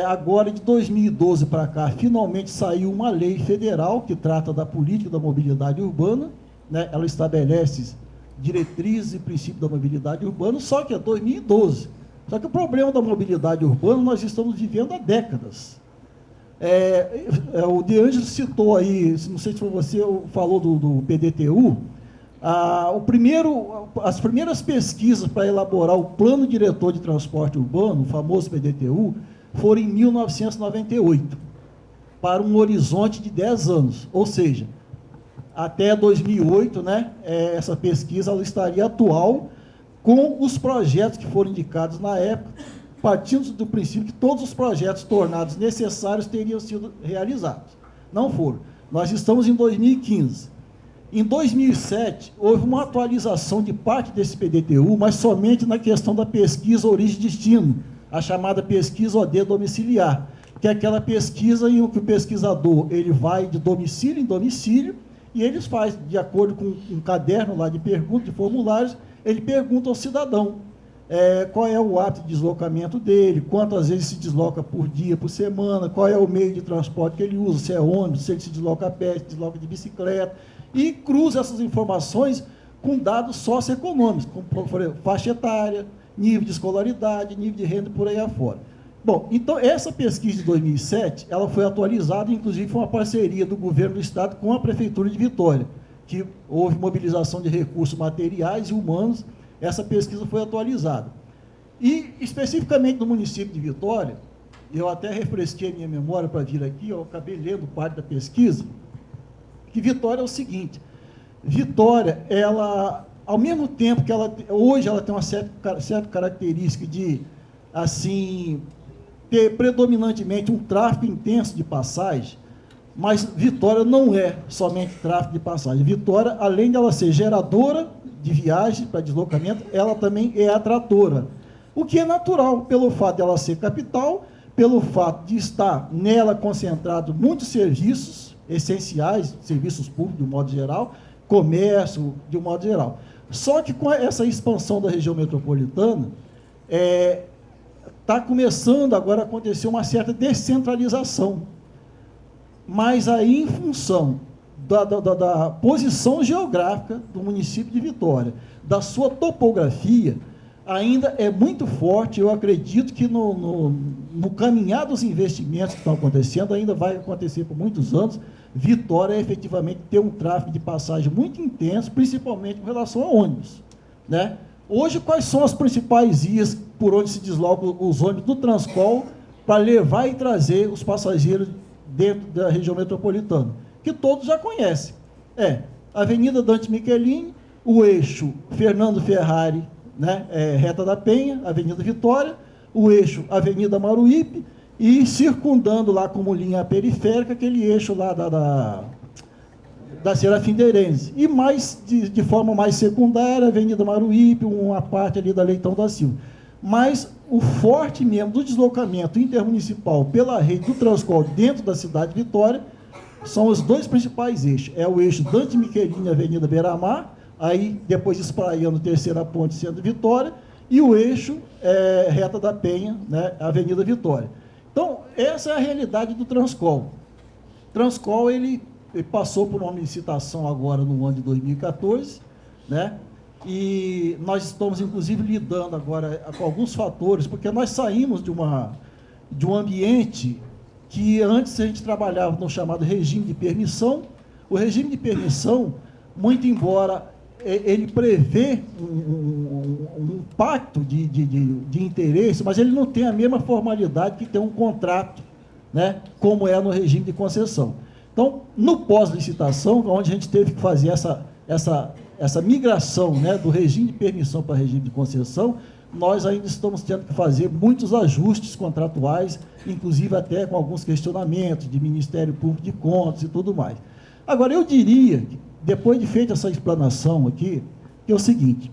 Agora, de 2012 para cá, finalmente saiu uma lei federal que trata da política da mobilidade urbana, né? Ela estabelece diretrizes e princípios da mobilidade urbana, só que é 2012. Só que o problema da mobilidade urbana nós estamos vivendo há décadas. O De Ângelo citou aí, não sei se foi você, falou do PDTU. As primeiras pesquisas para elaborar o Plano Diretor de Transporte Urbano, o famoso PDTU, foram em 1998, para um horizonte de 10 anos. Ou seja, até 2008, né, essa pesquisa ela estaria atual com os projetos que foram indicados na época, partindo do princípio que todos os projetos tornados necessários teriam sido realizados. Não foram. Nós estamos em 2015. Em 2007, houve uma atualização de parte desse PDTU, mas somente na questão da pesquisa origem e destino, a chamada pesquisa OD domiciliar, que é aquela pesquisa em que o pesquisador ele vai de domicílio em domicílio e eles fazem, de acordo com um caderno lá de perguntas, de formulários, ele pergunta ao cidadão qual é o hábito de deslocamento dele, quantas vezes se desloca por dia, por semana, qual é o meio de transporte que ele usa, se é ônibus, se ele se desloca a pé, se desloca de bicicleta, e cruza essas informações com dados socioeconômicos, como, por exemplo, faixa etária, nível de escolaridade, nível de renda, por aí afora. Bom, então, essa pesquisa de 2007, ela foi atualizada, inclusive foi uma parceria do governo do Estado com a Prefeitura de Vitória, que houve mobilização de recursos materiais e humanos, essa pesquisa foi atualizada. E, especificamente no município de Vitória, eu até refresquei a minha memória para vir aqui, eu acabei lendo parte da pesquisa, que Vitória é o seguinte, Vitória, ela, ao mesmo tempo que hoje ela tem uma certa característica de, assim, ter predominantemente um tráfego intenso de passagem, mas Vitória não é somente tráfego de passagem. Vitória, além de ela ser geradora de viagem para deslocamento, ela também é atratora, o que é natural, pelo fato de ela ser capital, pelo fato de estar nela concentrado muitos serviços essenciais, serviços públicos de um modo geral, comércio de um modo geral. Só que com essa expansão da região metropolitana, está começando agora a acontecer uma certa descentralização, mas aí em função da posição geográfica do município de Vitória, da sua topografia, ainda é muito forte. Eu acredito que no caminhar dos investimentos que estão acontecendo, ainda vai acontecer por muitos anos, Vitória efetivamente ter um tráfego de passagem muito intenso, principalmente com relação a ônibus, né? Hoje, quais são as principais vias por onde se deslocam os ônibus do Transcol para levar e trazer os passageiros dentro da região metropolitana? Que todos já conhecem. Avenida Dante Michelini, o eixo Fernando Ferrari, né, Reta da Penha, Avenida Vitória, o eixo Avenida Maruípe, e circundando lá como linha periférica, aquele eixo lá da Serafim Deirense. E mais, de forma mais secundária, Avenida Maruípe, uma parte ali da Leitão da Silva. Mas o forte mesmo do deslocamento intermunicipal pela rede do Transcol dentro da cidade de Vitória são os dois principais eixos. É o eixo Dante Michelini, Avenida Beira-Mar, aí depois espraiando Terceira Ponte, Centro Vitória, e o eixo Reta da Penha, né, Avenida Vitória. Então, essa é a realidade do Transcol. O Transcol, ele passou por uma licitação agora no ano de 2014, né? E nós estamos, inclusive, lidando agora com alguns fatores, porque nós saímos de um ambiente que antes a gente trabalhava no chamado regime de permissão. O regime de permissão, muito embora ele prevê um pacto de interesse, mas ele não tem a mesma formalidade que tem um contrato, né, como é no regime de concessão. Então, no pós-licitação, onde a gente teve que fazer essa migração, né, do regime de permissão para regime de concessão, nós ainda estamos tendo que fazer muitos ajustes contratuais, inclusive até com alguns questionamentos de Ministério Público de Contas e tudo mais. Agora, eu diria, depois de feita essa explanação aqui, que é o seguinte: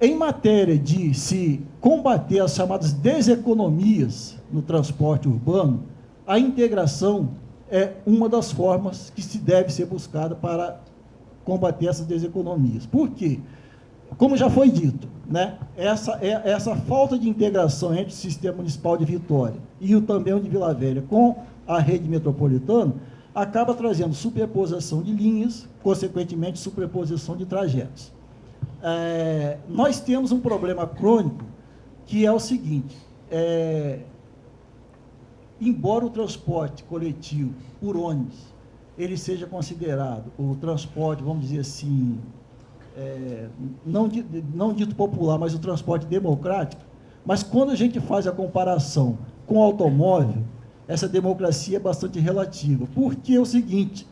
em matéria de se combater as chamadas deseconomias no transporte urbano, a integração é uma das formas que se deve ser buscada para combater essas deseconomias. Por quê? Como já foi dito, né, essa falta de integração entre o Sistema Municipal de Vitória e também o de Vila Velha com a rede metropolitana acaba trazendo superposição de linhas, consequentemente superposição de trajetos. Nós temos um problema crônico, que é o seguinte: embora o transporte coletivo por ônibus ele seja considerado o transporte, vamos dizer assim, não dito popular, mas o transporte democrático, mas quando a gente faz a comparação com o automóvel, essa democracia é bastante relativa. Porque é o seguinte: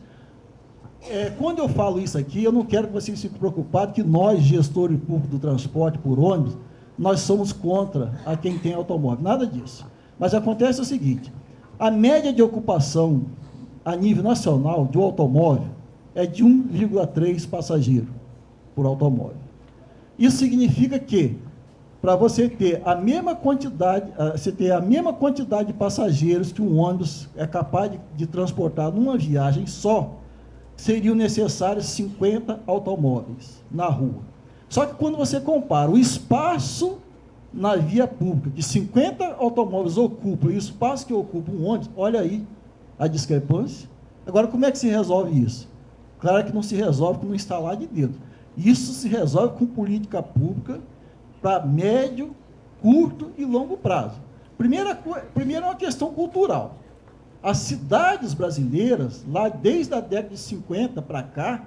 quando eu falo isso aqui, eu não quero que vocês fiquem preocupados que nós, gestores públicos do transporte por ônibus, nós somos contra a quem tem automóvel. Nada disso. Mas acontece o seguinte: a média de ocupação a nível nacional de um automóvel é de 1,3 passageiros por automóvel. Isso significa que, para você ter a mesma quantidade, de passageiros que um ônibus é capaz de transportar numa viagem só, seriam necessários 50 automóveis na rua. Só que quando você compara o espaço na via pública, que 50 automóveis ocupam, e o espaço que ocupa um ônibus, olha aí a discrepância. Agora, como é que se resolve isso? Claro que não se resolve com um instalar de dedo. Isso se resolve com política pública para médio, curto e longo prazo. Primeiro é uma questão cultural. As cidades brasileiras, lá desde a década de 50 para cá,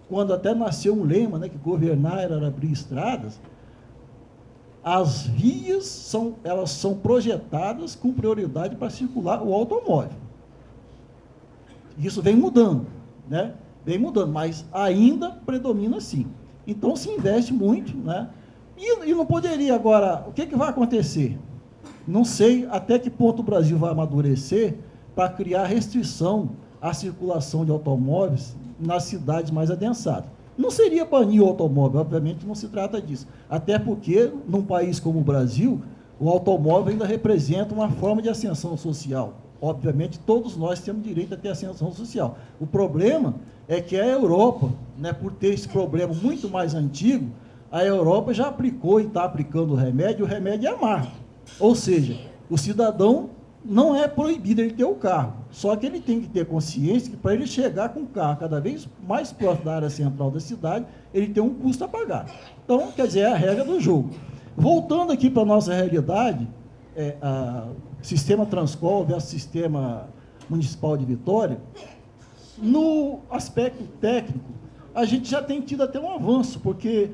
quando até nasceu um lema, né, que governar era abrir estradas, as vias elas são projetadas com prioridade para circular o automóvel. Isso vem mudando, né? Vem mudando, mas ainda predomina sim. Então se investe muito, né? E não poderia agora, o que vai acontecer? Não sei até que ponto o Brasil vai amadurecer para criar restrição à circulação de automóveis nas cidades mais adensadas. Não seria banir o automóvel, obviamente não se trata disso. Até porque, num país como o Brasil, o automóvel ainda representa uma forma de ascensão social. Obviamente, todos nós temos direito a ter ascensão social. O problema é que a Europa, né, por ter esse problema muito mais antigo, a Europa já aplicou e está aplicando o remédio é amargo. Ou seja, o cidadão não é proibido ele ter o carro, só que ele tem que ter consciência que para ele chegar com o carro cada vez mais próximo da área central da cidade, ele tem um custo a pagar. Então, quer dizer, é a regra do jogo. Voltando aqui para a nossa realidade, sistema Transcol versus sistema municipal de Vitória, no aspecto técnico, a gente já tem tido até um avanço, porque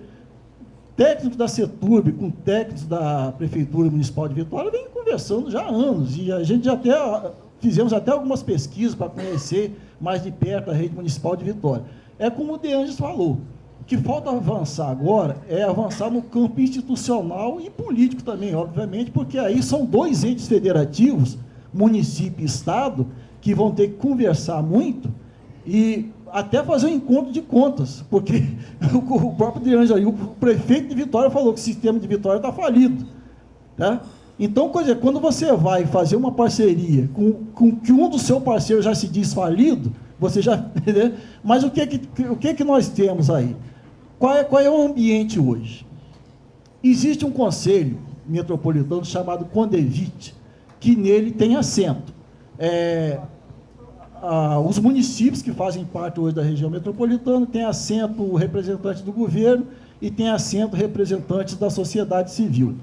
técnicos da CETURB com técnicos da Prefeitura Municipal de Vitória vêm conversando já há anos, e a gente fizemos até algumas pesquisas para conhecer mais de perto a rede municipal de Vitória. É como o De Angelis falou, o que falta avançar agora é avançar no campo institucional e político também, obviamente, porque aí são dois entes federativos, município e Estado, que vão ter que conversar muito e até fazer um encontro de contas, porque o próprio De Angelis, o prefeito de Vitória falou que o sistema de Vitória está falido. Tá? Então, quando você vai fazer uma parceria com que um dos seus parceiros já se diz falido, você já... Né? Mas o que nós temos aí? Qual é o ambiente hoje? Existe um conselho metropolitano chamado CONDEVIT, que nele tem assento. Os municípios que fazem parte hoje da região metropolitana têm assento representantes do governo e tem assento representantes da sociedade civil.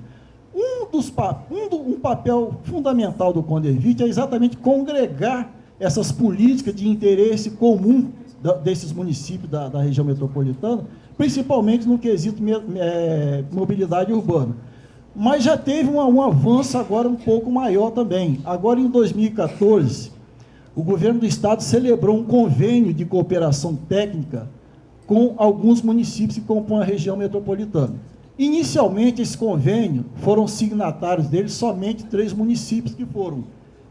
Um papel fundamental do CONDEVIT é exatamente congregar essas políticas de interesse comum desses municípios da região metropolitana, principalmente no quesito mobilidade urbana. Mas já teve um avanço agora um pouco maior também. Agora, em 2014, o governo do Estado celebrou um convênio de cooperação técnica com alguns municípios que compõem a região metropolitana. Inicialmente, esse convênio, foram signatários dele somente 3 municípios, que foram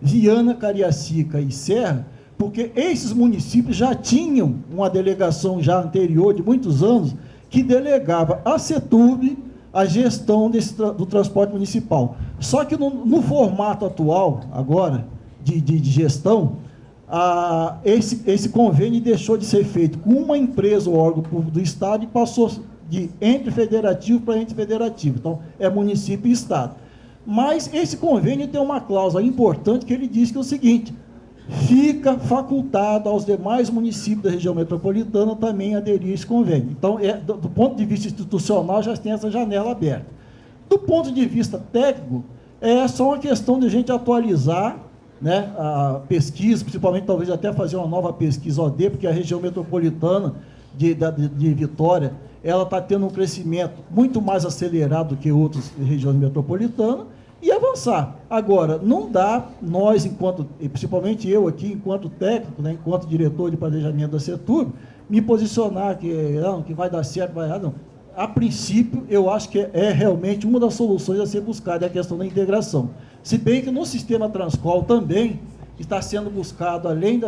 Viana, Cariacica e Serra, porque esses municípios já tinham uma delegação já anterior, de muitos anos, que delegava à CETURB a gestão do transporte municipal. Só que no formato atual, agora, de gestão, esse convênio deixou de ser feito com uma empresa ou órgão público do Estado e passou de ente federativo para ente federativo. Então, é município e Estado. Mas esse convênio tem uma cláusula importante que ele diz que é o seguinte: fica facultado aos demais municípios da região metropolitana também aderir a esse convênio. Então, do ponto de vista institucional, já tem essa janela aberta. Do ponto de vista técnico, é só uma questão de a gente atualizar, né, a pesquisa, principalmente talvez até fazer uma nova pesquisa OD, porque a região metropolitana de Vitória, ela está tendo um crescimento muito mais acelerado do que outras regiões metropolitanas, e avançar. Agora, não dá, nós, principalmente eu aqui, enquanto técnico, né, enquanto diretor de planejamento da CETURB, me posicionar que vai dar certo, vai dar, não. A princípio, eu acho que é realmente uma das soluções a ser buscada, é a questão da integração. Se bem que no sistema Transcol também está sendo buscado, além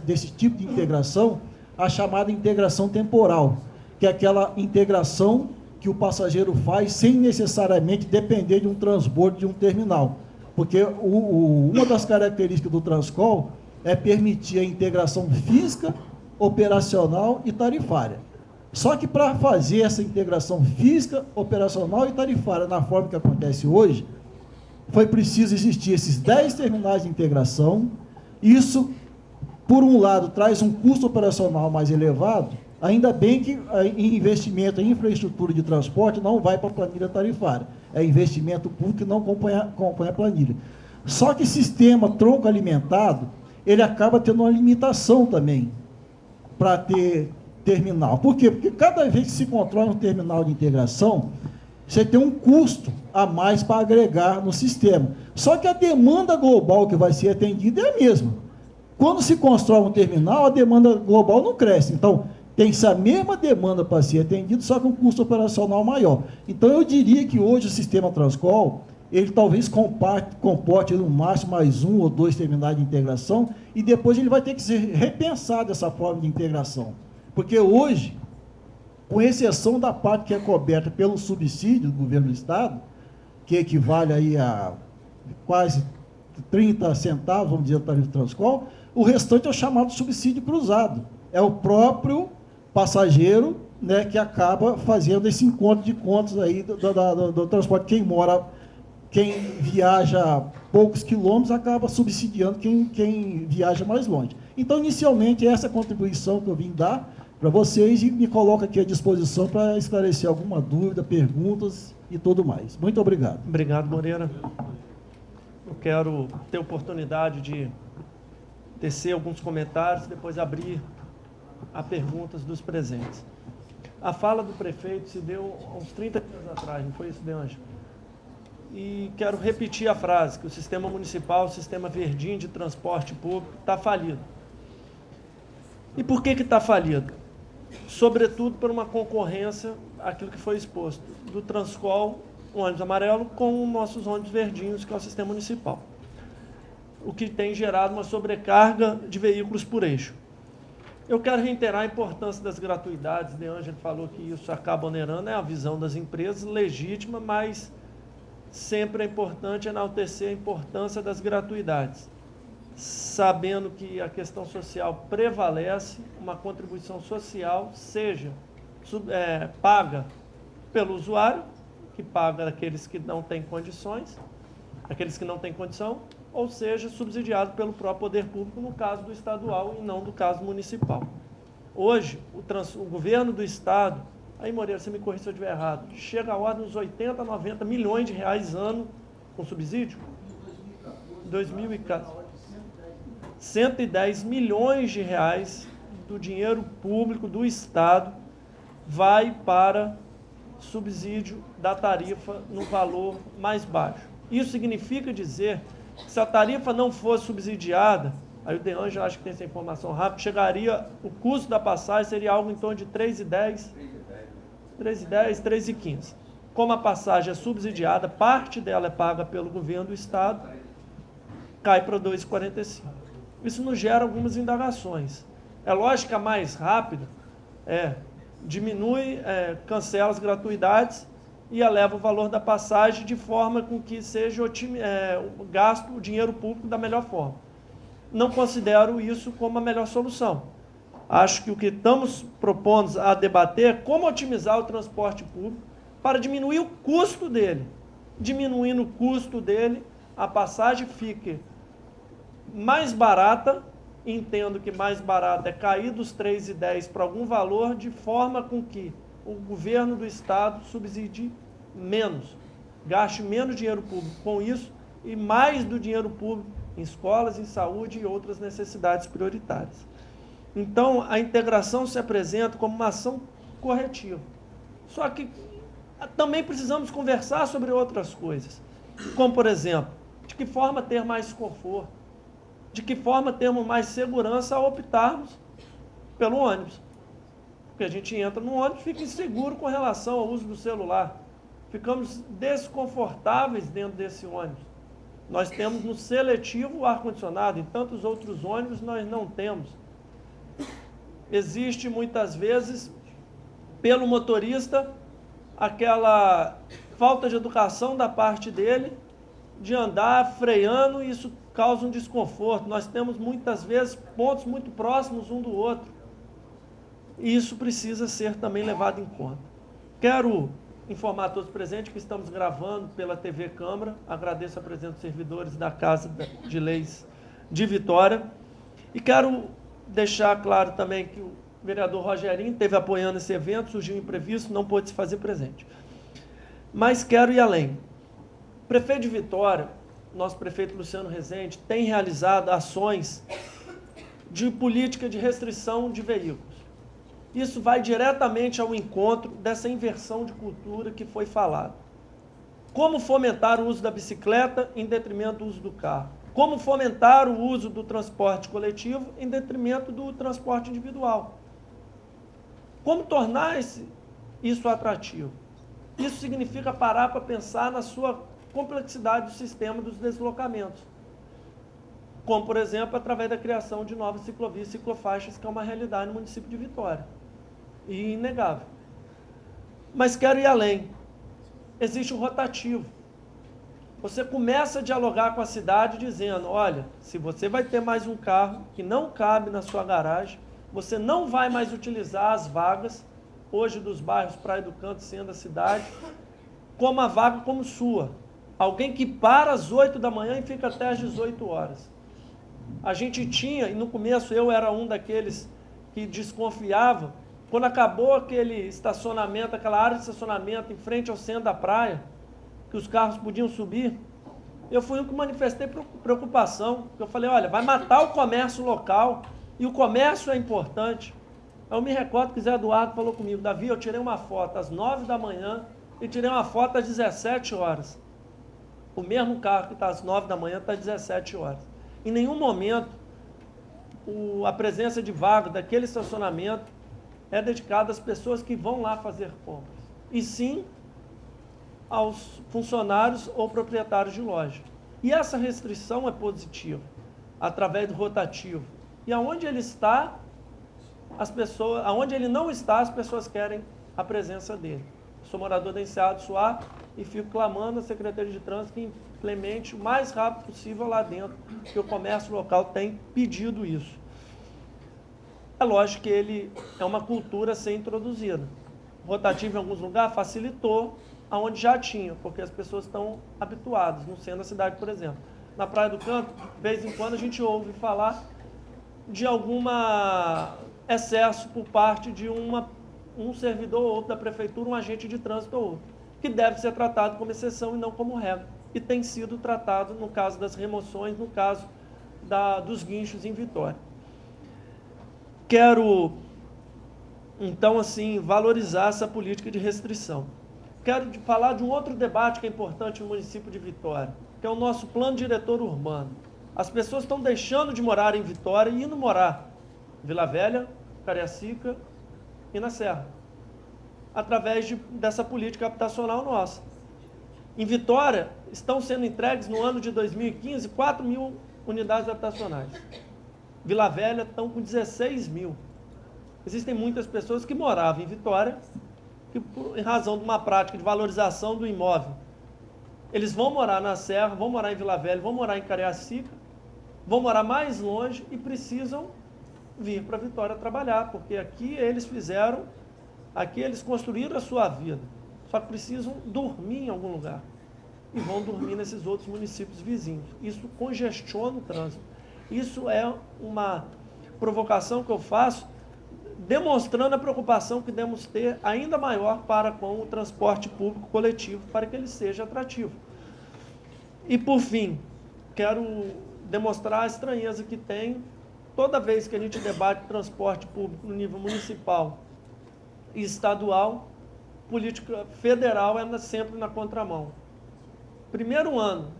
desse tipo de integração, a chamada integração temporal, que é aquela integração que o passageiro faz sem necessariamente depender de um transbordo de um terminal. Porque uma das características do Transcol é permitir a integração física, operacional e tarifária. Só que para fazer essa integração física, operacional e tarifária na forma que acontece hoje, foi preciso existir esses 10 terminais de integração. Isso, por um lado, traz um custo operacional mais elevado. Ainda bem que investimento em infraestrutura de transporte não vai para a planilha tarifária. É investimento público que não acompanha a planilha. Só que sistema tronco alimentado, ele acaba tendo uma limitação também para ter terminal. Por quê? Porque cada vez que se controla um terminal de integração, você tem um custo a mais para agregar no sistema. Só que a demanda global que vai ser atendida é a mesma. Quando se constrói um terminal, a demanda global não cresce. Então, tem-se a mesma demanda para ser atendido, só com um custo operacional maior. Então, eu diria que hoje o sistema Transcol, ele talvez comporte no máximo mais 1 ou 2 terminais de integração, e depois ele vai ter que ser repensado essa forma de integração. Porque hoje, com exceção da parte que é coberta pelo subsídio do governo do Estado, que equivale aí a quase 30 centavos, vamos dizer, do tarifa Transcol, o restante é o chamado subsídio cruzado. É o próprio passageiro, né, que acaba fazendo esse encontro de contas aí do transporte. Quem viaja poucos quilômetros acaba subsidiando quem viaja mais longe. Então, inicialmente, essa contribuição que eu vim dar para vocês, e me coloco aqui à disposição para esclarecer alguma dúvida, perguntas e tudo mais. Muito obrigado. Obrigado, Moreira. Eu quero ter oportunidade de tecer alguns comentários, depois abrir a perguntas dos presentes. A fala do prefeito se deu há uns 30 dias atrás, não foi isso, De Ângelo? E quero repetir a frase, que o sistema municipal, o sistema verdinho de transporte público, está falido. E por que está falido? Sobretudo por uma concorrência, aquilo que foi exposto, do Transcol, um ônibus amarelo, com nossos ônibus verdinhos, que é o sistema municipal. O que tem gerado uma sobrecarga de veículos por eixo. Eu quero reiterar a importância das gratuidades. De Ângelo falou que isso acaba onerando, é a visão das empresas, legítima, mas sempre é importante enaltecer a importância das gratuidades, sabendo que a questão social prevalece, uma contribuição social seja paga pelo usuário, que paga aqueles que não têm condições, aqueles que não têm condição, ou seja, subsidiado pelo próprio poder público, no caso do estadual e não do caso municipal. Hoje, o governo do Estado, aí Moreira, você me corrija se eu estiver errado, chega a ordem dos 80, 90 milhões de reais ano com subsídio? 2014. 110 milhões de reais do dinheiro público do Estado vai para subsídio da tarifa no valor mais baixo. Isso significa dizer que se a tarifa não fosse subsidiada, aí o DEANJLE acho que tem essa informação rápida, chegaria, o custo da passagem seria algo em torno de 3,10, 3,15. Como a passagem é subsidiada, parte dela é paga pelo governo do Estado, cai para 2,45. Isso nos gera algumas indagações. É lógico que a mais rápida diminui, cancela as gratuidades e eleva o valor da passagem de forma com que seja gasto o dinheiro público da melhor forma. Não considero isso como a melhor solução. Acho que o que estamos propondo a debater é como otimizar o transporte público para diminuir o custo dele. Diminuindo o custo dele, a passagem fique mais barata, entendo que mais barata é cair dos 3,10 para algum valor, de forma com que o governo do Estado subsidie menos, gaste menos dinheiro público com isso e mais do dinheiro público em escolas, em saúde e outras necessidades prioritárias. Então, a integração se apresenta como uma ação corretiva. Só que também precisamos conversar sobre outras coisas, como, por exemplo, de que forma ter mais conforto, de que forma termos mais segurança ao optarmos pelo ônibus. Porque a gente entra no ônibus e fica inseguro com relação ao uso do celular. Ficamos desconfortáveis dentro desse ônibus. Nós temos no seletivo o ar-condicionado, em tantos outros ônibus nós não temos. Existe muitas vezes, pelo motorista, aquela falta de educação da parte dele, de andar freando, e isso causa um desconforto. Nós temos muitas vezes pontos muito próximos um do outro. E isso precisa ser também levado em conta. Quero informar a todos presentes que estamos gravando pela TV Câmara. Agradeço a presença dos servidores da Casa de Leis de Vitória. E quero deixar claro também que o vereador Rogerinho esteve apoiando esse evento, surgiu um imprevisto, não pôde se fazer presente. Mas quero ir além. O prefeito de Vitória, nosso prefeito Luciano Rezende, tem realizado ações de política de restrição de veículos. Isso vai diretamente ao encontro dessa inversão de cultura que foi falada. Como fomentar o uso da bicicleta em detrimento do uso do carro? Como fomentar o uso do transporte coletivo em detrimento do transporte individual? Como tornar isso atrativo? Isso significa parar para pensar na sua complexidade do sistema dos deslocamentos. Como, por exemplo, através da criação de novas ciclovias e ciclofaixas, que é uma realidade no município de Vitória. E inegável. Mas quero ir além. Existe um rotativo. Você começa a dialogar com a cidade dizendo, olha, se você vai ter mais um carro que não cabe na sua garagem, você não vai mais utilizar as vagas, hoje dos bairros Praia do Canto, sendo a cidade, como a vaga como sua. Alguém que para às 8 da manhã e fica até às 18 horas. A gente tinha, e no começo eu era um daqueles que desconfiava, quando acabou aquele estacionamento, aquela área de estacionamento em frente ao centro da praia, que os carros podiam subir, eu fui um que manifestei preocupação, porque eu falei, olha, vai matar o comércio local, e o comércio é importante. Eu me recordo que o Zé Eduardo falou comigo, Davi, eu tirei uma foto às 9 da manhã e tirei uma foto às 17 horas. O mesmo carro que está às 9 da manhã está às 17 horas. Em nenhum momento a presença de vaga daquele estacionamento é dedicada às pessoas que vão lá fazer compras, e sim aos funcionários ou proprietários de loja. E essa restrição é positiva, através do rotativo. E aonde ele está, aonde ele não está, as pessoas querem a presença dele. Sou morador da Enseada do Suá e fico clamando à Secretaria de Trânsito que implemente o mais rápido possível lá dentro, porque o comércio local tem pedido isso. É lógico que ele é uma cultura a ser introduzida. Rotativo em alguns lugares facilitou aonde já tinha, porque as pessoas estão habituadas, no centro da cidade, por exemplo. Na Praia do Canto, de vez em quando a gente ouve falar de algum excesso por parte de um servidor ou outro da prefeitura, um agente de trânsito ou outro, que deve ser tratado como exceção e não como regra. E tem sido tratado no caso das remoções, no caso dos guinchos em Vitória. Quero, então, assim, valorizar essa política de restrição. Quero falar de um outro debate que é importante no município de Vitória, que é o nosso plano diretor urbano. As pessoas estão deixando de morar em Vitória e indo morar em Vila Velha, Cariacica e na Serra, através dessa política habitacional nossa. Em Vitória, estão sendo entregues no ano de 2015 4 mil unidades habitacionais. Vila Velha estão com 16 mil. Existem muitas pessoas que moravam em Vitória, que em razão de uma prática de valorização do imóvel, eles vão morar na Serra, vão morar em Vila Velha, vão morar em Cariacica, vão morar mais longe e precisam vir para Vitória trabalhar, porque aqui eles construíram a sua vida, só que precisam dormir em algum lugar e vão dormir nesses outros municípios vizinhos. Isso congestiona o trânsito. Isso é uma provocação que eu faço, demonstrando a preocupação que devemos ter ainda maior para com o transporte público coletivo, para que ele seja atrativo. E, por fim, quero demonstrar a estranheza que tem toda vez que a gente debate transporte público no nível municipal e estadual, política federal é sempre na contramão. Primeiro ano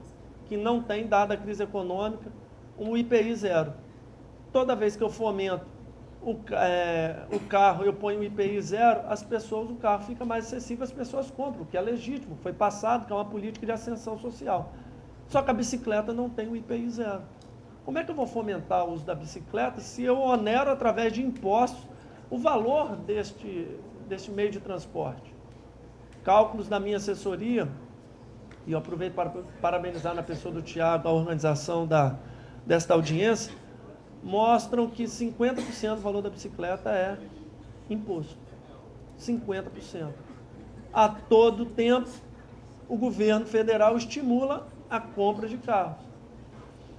que não tem, dada a crise econômica, um IPI zero. Toda vez que eu fomento o carro, eu ponho o IPI zero, o carro fica mais acessível, as pessoas compram, o que é legítimo, foi passado, que é uma política de ascensão social. Só que a bicicleta não tem o IPI zero. Como é que eu vou fomentar o uso da bicicleta se eu onero através de impostos o valor deste meio de transporte? Cálculos da minha assessoria, e eu aproveito para parabenizar na pessoa do Tiago a organização desta audiência, mostram que 50% do valor da bicicleta é imposto. 50%. A todo tempo, o governo federal estimula a compra de carros.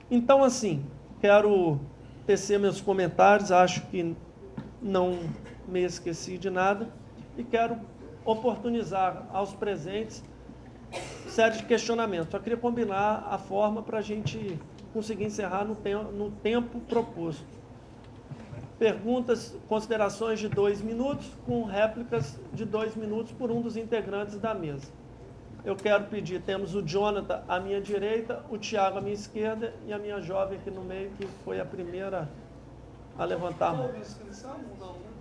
Então, assim, quero tecer meus comentários, acho que não me esqueci de nada, e quero oportunizar aos presentes série de questionamentos. Só queria combinar a forma para a gente conseguir encerrar no tempo proposto. Perguntas, considerações de 2 minutos, com réplicas de 2 minutos por um dos integrantes da mesa. Eu quero pedir, temos o Jonathan à minha direita, o Tiago à minha esquerda e a minha jovem aqui no meio, que foi a primeira a levantar a mão.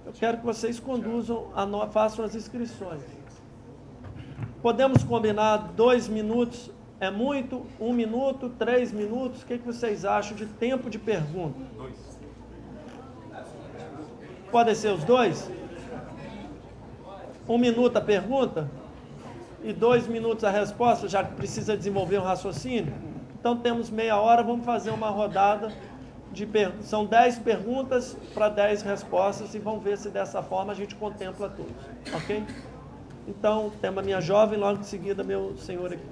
Eu quero que vocês conduzam, façam as inscrições. Podemos combinar 2 minutos, é muito? 1 minuto, 3 minutos? O que vocês acham de tempo de pergunta? 2. Podem ser os 2? 1 minuto a pergunta? E 2 minutos a resposta, já que precisa desenvolver um raciocínio? Então temos meia hora, vamos fazer uma rodada de perguntas. São 10 perguntas para 10 respostas e vamos ver se dessa forma a gente contempla todos, ok? Então, temos a minha jovem, logo em seguida meu senhor aqui.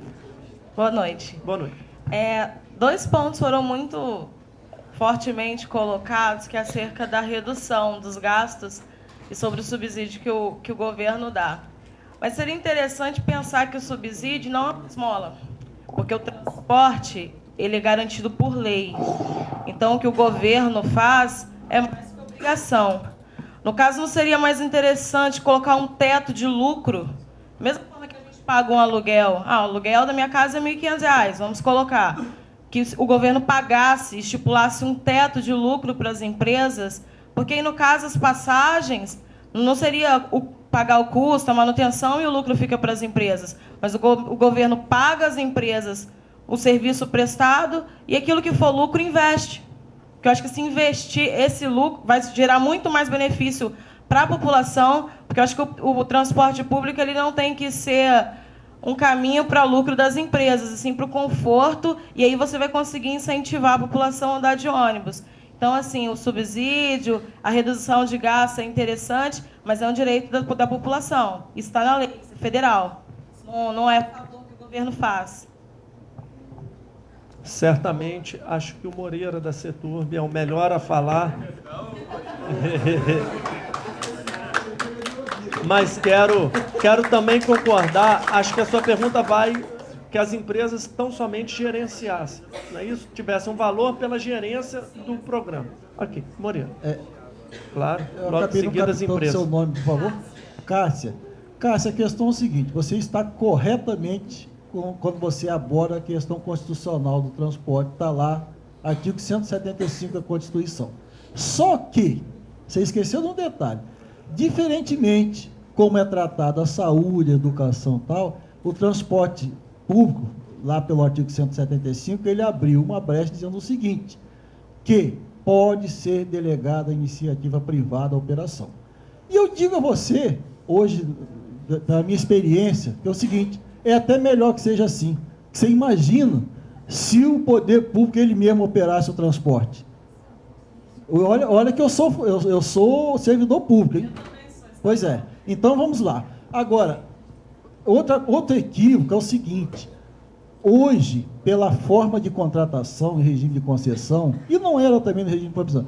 Boa noite. Boa noite. 2 pontos foram muito fortemente colocados, que é acerca da redução dos gastos e sobre o subsídio que o governo dá. Mas seria interessante pensar que o subsídio não é uma esmola, porque o transporte ele é garantido por lei. Então, o que o governo faz é mais que obrigação. No caso, não seria mais interessante colocar um teto de lucro? Mesma forma que a gente paga um aluguel. O aluguel da minha casa é R$ 1.500, vamos colocar. Que o governo pagasse, estipulasse um teto de lucro para as empresas, porque aí, no caso, as passagens, não seria pagar o custo, a manutenção e o lucro fica para as empresas, mas o governo paga às empresas o serviço prestado e aquilo que for lucro investe. Porque eu acho que se investir esse lucro vai gerar muito mais benefício para a população, porque eu acho que o transporte público ele não tem que ser um caminho para o lucro das empresas, assim, para o conforto, e aí você vai conseguir incentivar a população a andar de ônibus. Então, assim, o subsídio, a redução de gasto é interessante, mas é um direito da população. Isso está na lei federal. Não é o favor que o governo faz. Certamente, acho que o Moreira da CETURB é o melhor a falar. Mas quero também concordar, acho que a sua pergunta vai que as empresas tão somente gerenciassem, não é isso? Tivessem um valor pela gerência do programa. Aqui, Moreira. Claro, logo em seguida as empresas. Seu nome, por favor. Cássia. Cássia, a questão é o seguinte, você está corretamente quando você aborda a questão constitucional do transporte, está lá, artigo 175 da Constituição. Só que, você esqueceu de um detalhe, diferentemente como é tratada a saúde, a educação e tal, o transporte público, lá pelo artigo 175, ele abriu uma brecha dizendo o seguinte, que pode ser delegada a iniciativa privada a operação. E eu digo a você, hoje, da minha experiência, que é o seguinte, é até melhor que seja assim. Você imagina se o poder público ele mesmo operasse o transporte. Olha que eu sou servidor público, hein? Pois é. Então, vamos lá. Agora, outro equívoco é o seguinte. Hoje, pela forma de contratação em regime de concessão, e não era também no regime de proibição,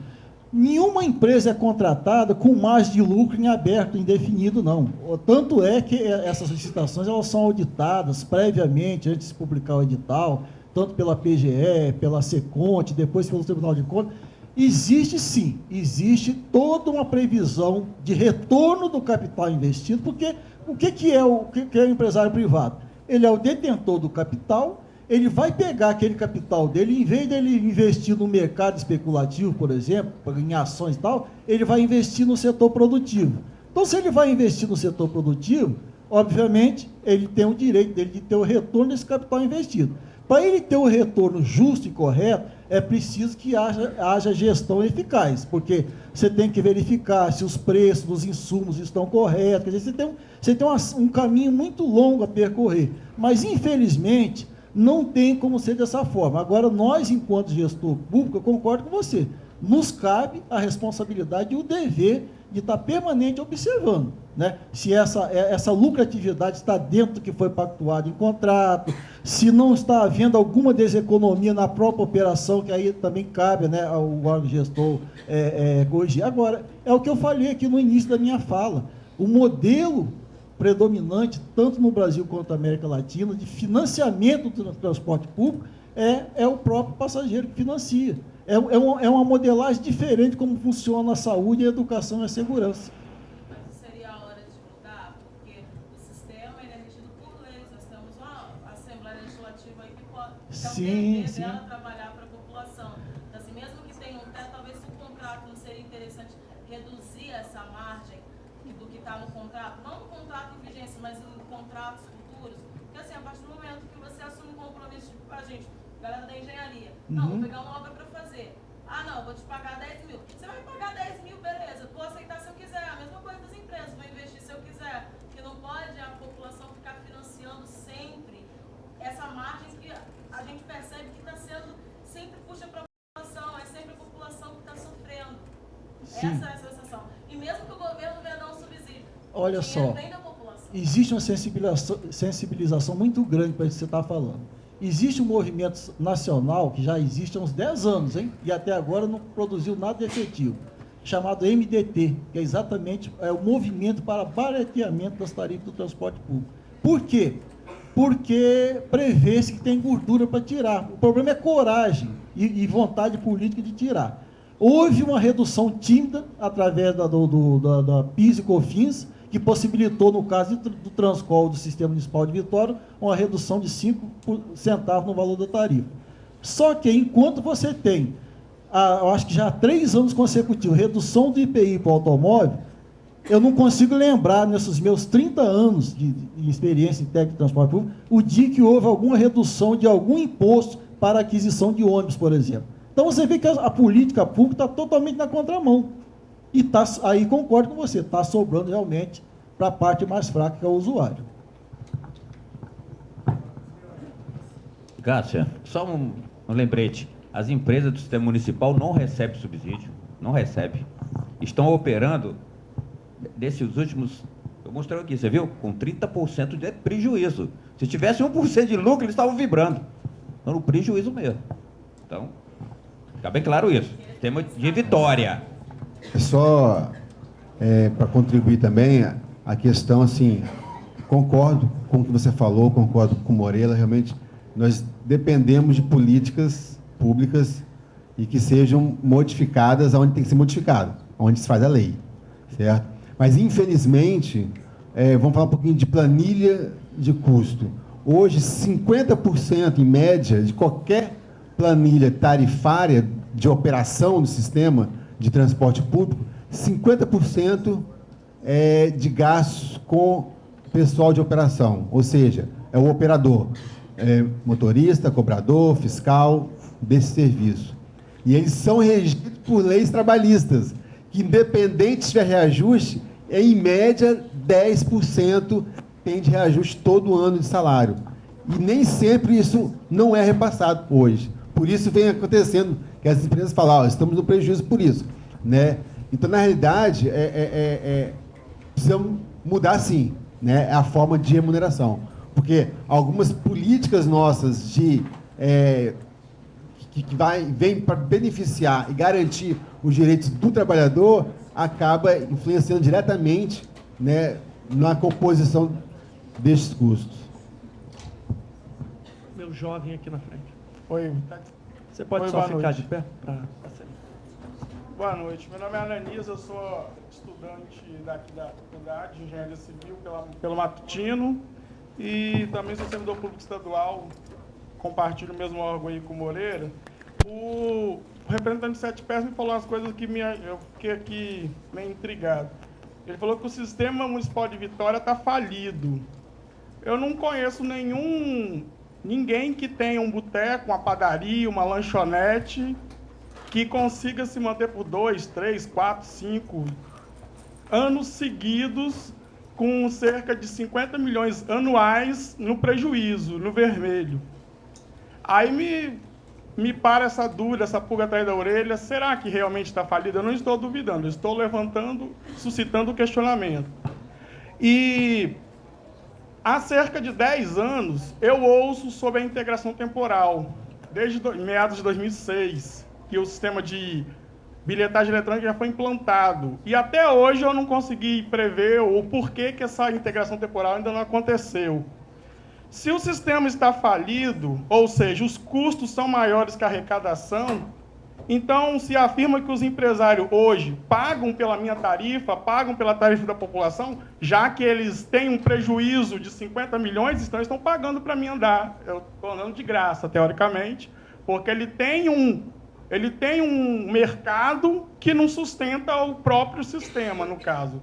nenhuma empresa é contratada com margem de lucro em aberto, indefinido, não. Tanto é que essas licitações elas são auditadas previamente, antes de publicar o edital, tanto pela PGE, pela Seconte, depois pelo Tribunal de Contas. Existe sim, existe toda uma previsão de retorno do capital investido, porque o que é o empresário privado? Ele é o detentor do capital, ele vai pegar aquele capital dele, em vez dele investir no mercado especulativo, por exemplo, em ações e tal, ele vai investir no setor produtivo. Então, se ele vai investir no setor produtivo, obviamente, ele tem o direito dele de ter o retorno desse capital investido. Para ele ter o retorno justo e correto, é preciso que haja gestão eficaz, porque você tem que verificar se os preços dos insumos estão corretos, quer dizer, você tem um caminho muito longo a percorrer. Mas, infelizmente, não tem como ser dessa forma. Agora, nós, enquanto gestor público, eu concordo com você, nos cabe a responsabilidade e o dever de estar permanente observando, né? Se essa lucratividade está dentro do que foi pactuado em contrato, se não está havendo alguma deseconomia na própria operação, que aí também cabe, né, ao órgão gestor corrigir. Agora, é o que eu falei aqui no início da minha fala, o modelo predominante, tanto no Brasil quanto na América Latina, de financiamento do transporte público, é o próprio passageiro que financia. É uma modelagem diferente como funciona a saúde, a educação e a segurança. Mas seria a hora de mudar, porque o sistema ele é regido por leis. Nós temos uma Assembleia Legislativa aí que pode dela trabalhar para a população. Então, assim, mesmo que tenha um teto, talvez o contrato não seria interessante reduzir essa margem do que está no contrato, não no contrato em vigência, mas em contratos futuros. Porque, assim, a partir do momento que você assume um compromisso com a gente, galera da engenharia, não, vou pegar uma obra para fazer. Ah, não, vou te pagar 10 mil. Você vai me pagar 10 mil, beleza. Vou aceitar se eu quiser. A mesma coisa das empresas, vou investir se eu quiser. Porque não pode a população ficar financiando sempre essa margem que a gente percebe que está sendo, sempre puxa para a população, é sempre a população que está sofrendo. Sim. Essa é a sensação. E mesmo que o governo venha dar um subsídio, olha só, vem da população. Existe uma sensibilização muito grande para isso que você está falando. Existe um movimento nacional que já existe há uns 10 anos, hein? E até agora não produziu nada de efetivo, chamado MDT, que é exatamente o movimento para barateamento das tarifas do transporte público. Por quê? Porque prevê-se que tem gordura para tirar. O problema é coragem e vontade política de tirar. Houve uma redução tímida através da PIS e COFINS, que possibilitou, no caso do Transcol do Sistema Municipal de Vitória, uma redução de 5 centavos no valor da tarifa. Só que, enquanto você tem, eu acho que já há 3 anos consecutivos, redução do IPI para o automóvel, eu não consigo lembrar, nesses meus 30 anos de experiência em técnico de transporte público, o dia que houve alguma redução de algum imposto para a aquisição de ônibus, por exemplo. Então, você vê que a política pública está totalmente na contramão. E aí concordo com você, está sobrando realmente para a parte mais fraca, que é o usuário. Cássia, só um lembrete. As empresas do sistema municipal não recebem subsídio, não recebem. Estão operando, desses últimos, eu mostrei aqui, você viu? Com 30% de prejuízo. Se tivesse 1% de lucro, eles estavam vibrando. Então, no prejuízo mesmo. Então, fica bem claro isso. Sistema de Vitória. Só para contribuir também, a questão, assim, concordo com o que você falou, concordo com o Moreira, realmente nós dependemos de políticas públicas e que sejam modificadas onde tem que ser modificado, onde se faz a lei, certo? Mas, infelizmente, vamos falar um pouquinho de planilha de custo. Hoje, 50%, em média, de qualquer planilha tarifária de operação do sistema de transporte público, 50% é de gastos com pessoal de operação, ou seja, é o operador, motorista, cobrador, fiscal desse serviço. E eles são regidos por leis trabalhistas, que, independente se tiver reajuste, em média, 10% tem de reajuste todo ano de salário. E nem sempre isso não é repassado hoje. Por isso vem acontecendo que as empresas falam, estamos no prejuízo por isso, né? Então, na realidade, precisamos mudar, sim, né, a forma de remuneração. Porque algumas políticas nossas que vêm para beneficiar e garantir os direitos do trabalhador acaba influenciando diretamente, né, na composição destes custos. Meu jovem aqui na frente. Oi. Você pode Oi, só boa ficar noite. de pé? Boa noite. Meu nome é Ananias, eu sou estudante daqui da Faculdade de Engenharia Civil pelo Matutino e também sou servidor público estadual, compartilho o mesmo órgão aí com o Moreira. O representante de Sete Pés me falou umas coisas que eu fiquei aqui meio intrigado. Ele falou que o sistema municipal de Vitória está falido. Eu não conheço ninguém que tenha um boteco, uma padaria, uma lanchonete que consiga se manter por 2, 3, 4, 5 anos seguidos com cerca de 50 milhões anuais no prejuízo, no vermelho. Aí me para essa dúvida, essa pulga atrás da orelha, será que realmente está falido? Eu não estou duvidando, eu estou levantando, suscitando o questionamento. E há cerca de 10 anos, eu ouço sobre a integração temporal, desde meados de 2006, que o sistema de bilhetagem eletrônica já foi implantado. E até hoje eu não consegui prever o porquê que essa integração temporal ainda não aconteceu. Se o sistema está falido, ou seja, os custos são maiores que a arrecadação, então se afirma que os empresários hoje pagam pela minha tarifa, pagam pela tarifa da população, já que eles têm um prejuízo de 50 milhões, então eles estão pagando para mim andar. Eu estou andando de graça, teoricamente, porque ele tem um mercado que não sustenta o próprio sistema, no caso.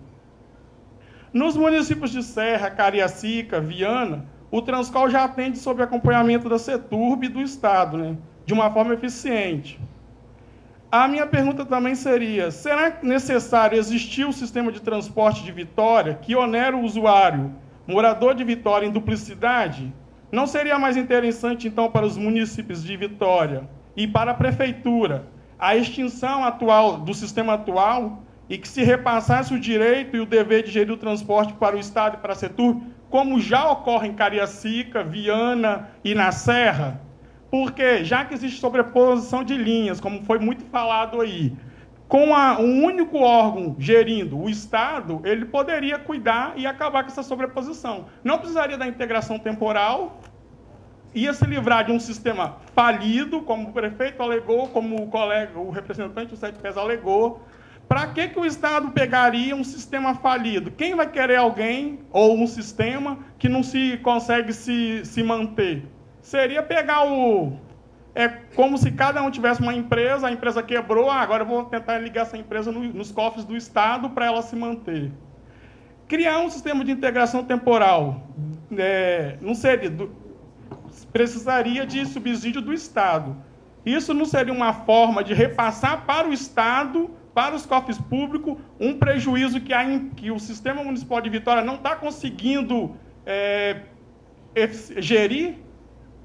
Nos municípios de Serra, Cariacica, Viana, o Transcol já atende sob acompanhamento da CETURB e do Estado, né, de uma forma eficiente. A minha pergunta também seria, será necessário existir um sistema de transporte de Vitória que onera o usuário, morador de Vitória, em duplicidade? Não seria mais interessante, então, para os municípios de Vitória e para a Prefeitura a extinção atual do sistema atual e que se repassasse o direito e o dever de gerir o transporte para o Estado e para a CETURB, como já ocorre em Cariacica, Viana e na Serra? Porque, já que existe sobreposição de linhas, como foi muito falado aí, com um único órgão gerindo, o Estado, ele poderia cuidar e acabar com essa sobreposição. Não precisaria da integração temporal, ia se livrar de um sistema falido, como o prefeito alegou, como o representante do Sete Pés alegou. Para que o Estado pegaria um sistema falido? Quem vai querer alguém ou um sistema que não se consegue se manter? Seria pegar É como se cada um tivesse uma empresa, a empresa quebrou, agora eu vou tentar ligar essa empresa nos cofres do Estado para ela se manter. Criar um sistema de integração temporal não seria, precisaria de subsídio do Estado. Isso não seria uma forma de repassar para o Estado, para os cofres públicos, um prejuízo que o sistema municipal de Vitória não está conseguindo gerir?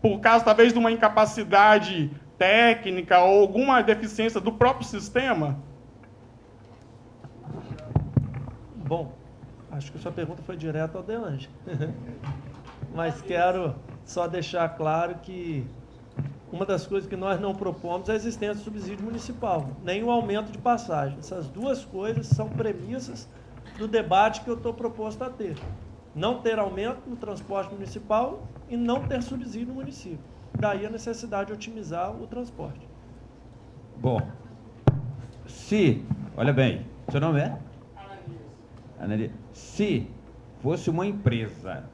por causa, talvez, de uma incapacidade técnica ou alguma deficiência do próprio sistema? Bom, acho que a sua pergunta foi direta ao Delange. Mas quero só deixar claro que uma das coisas que nós não propomos é a existência do subsídio municipal, nem o aumento de passagem. Essas duas coisas são premissas do debate que eu estou proposto a ter. Não ter aumento no transporte municipal e não ter subsídio no município. Daí a necessidade de otimizar o transporte. Bom, olha bem, seu nome é? Ananias. Se fosse uma empresa,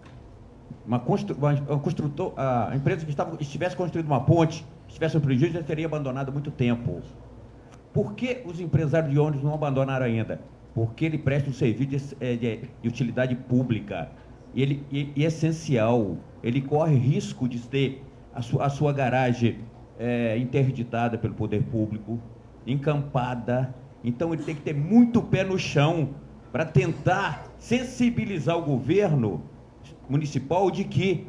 a empresa que estivesse construindo uma ponte, estivesse um prejuízo, já teria abandonado há muito tempo. Por que os empresários de ônibus não abandonaram ainda? Porque ele presta um serviço de utilidade pública, e essencial. Ele corre risco de ter a sua garagem interditada pelo poder público, encampada. Então ele tem que ter muito pé no chão para tentar sensibilizar o governo municipal de que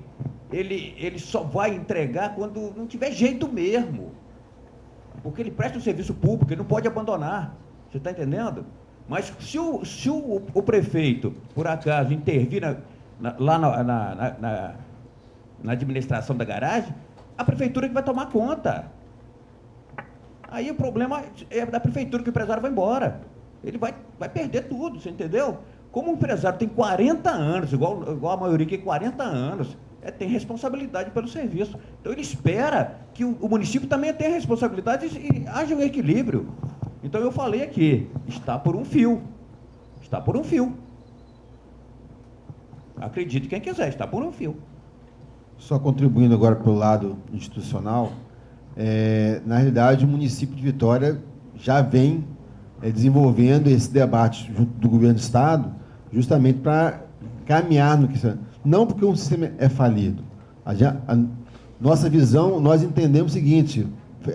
ele só vai entregar quando não tiver jeito mesmo. Porque ele presta um serviço público, ele não pode abandonar. Você está entendendo? Mas se o prefeito, por acaso, intervir lá na administração da garagem, a prefeitura que vai tomar conta. Aí o problema é da prefeitura, que o empresário vai embora. Ele vai perder tudo, você entendeu? Como o empresário tem 40 anos, igual a maioria que tem 40 anos, tem responsabilidade pelo serviço. Então ele espera que o município também tenha responsabilidade e haja um equilíbrio. Então eu falei aqui, está por um fio. Está por um fio. Acredite quem quiser, está por um fio. Só contribuindo agora para o lado institucional, na realidade o município de Vitória já vem desenvolvendo esse debate junto do governo do Estado, justamente para caminhar no que... Não porque um sistema é falido. A nossa visão, nós entendemos o seguinte,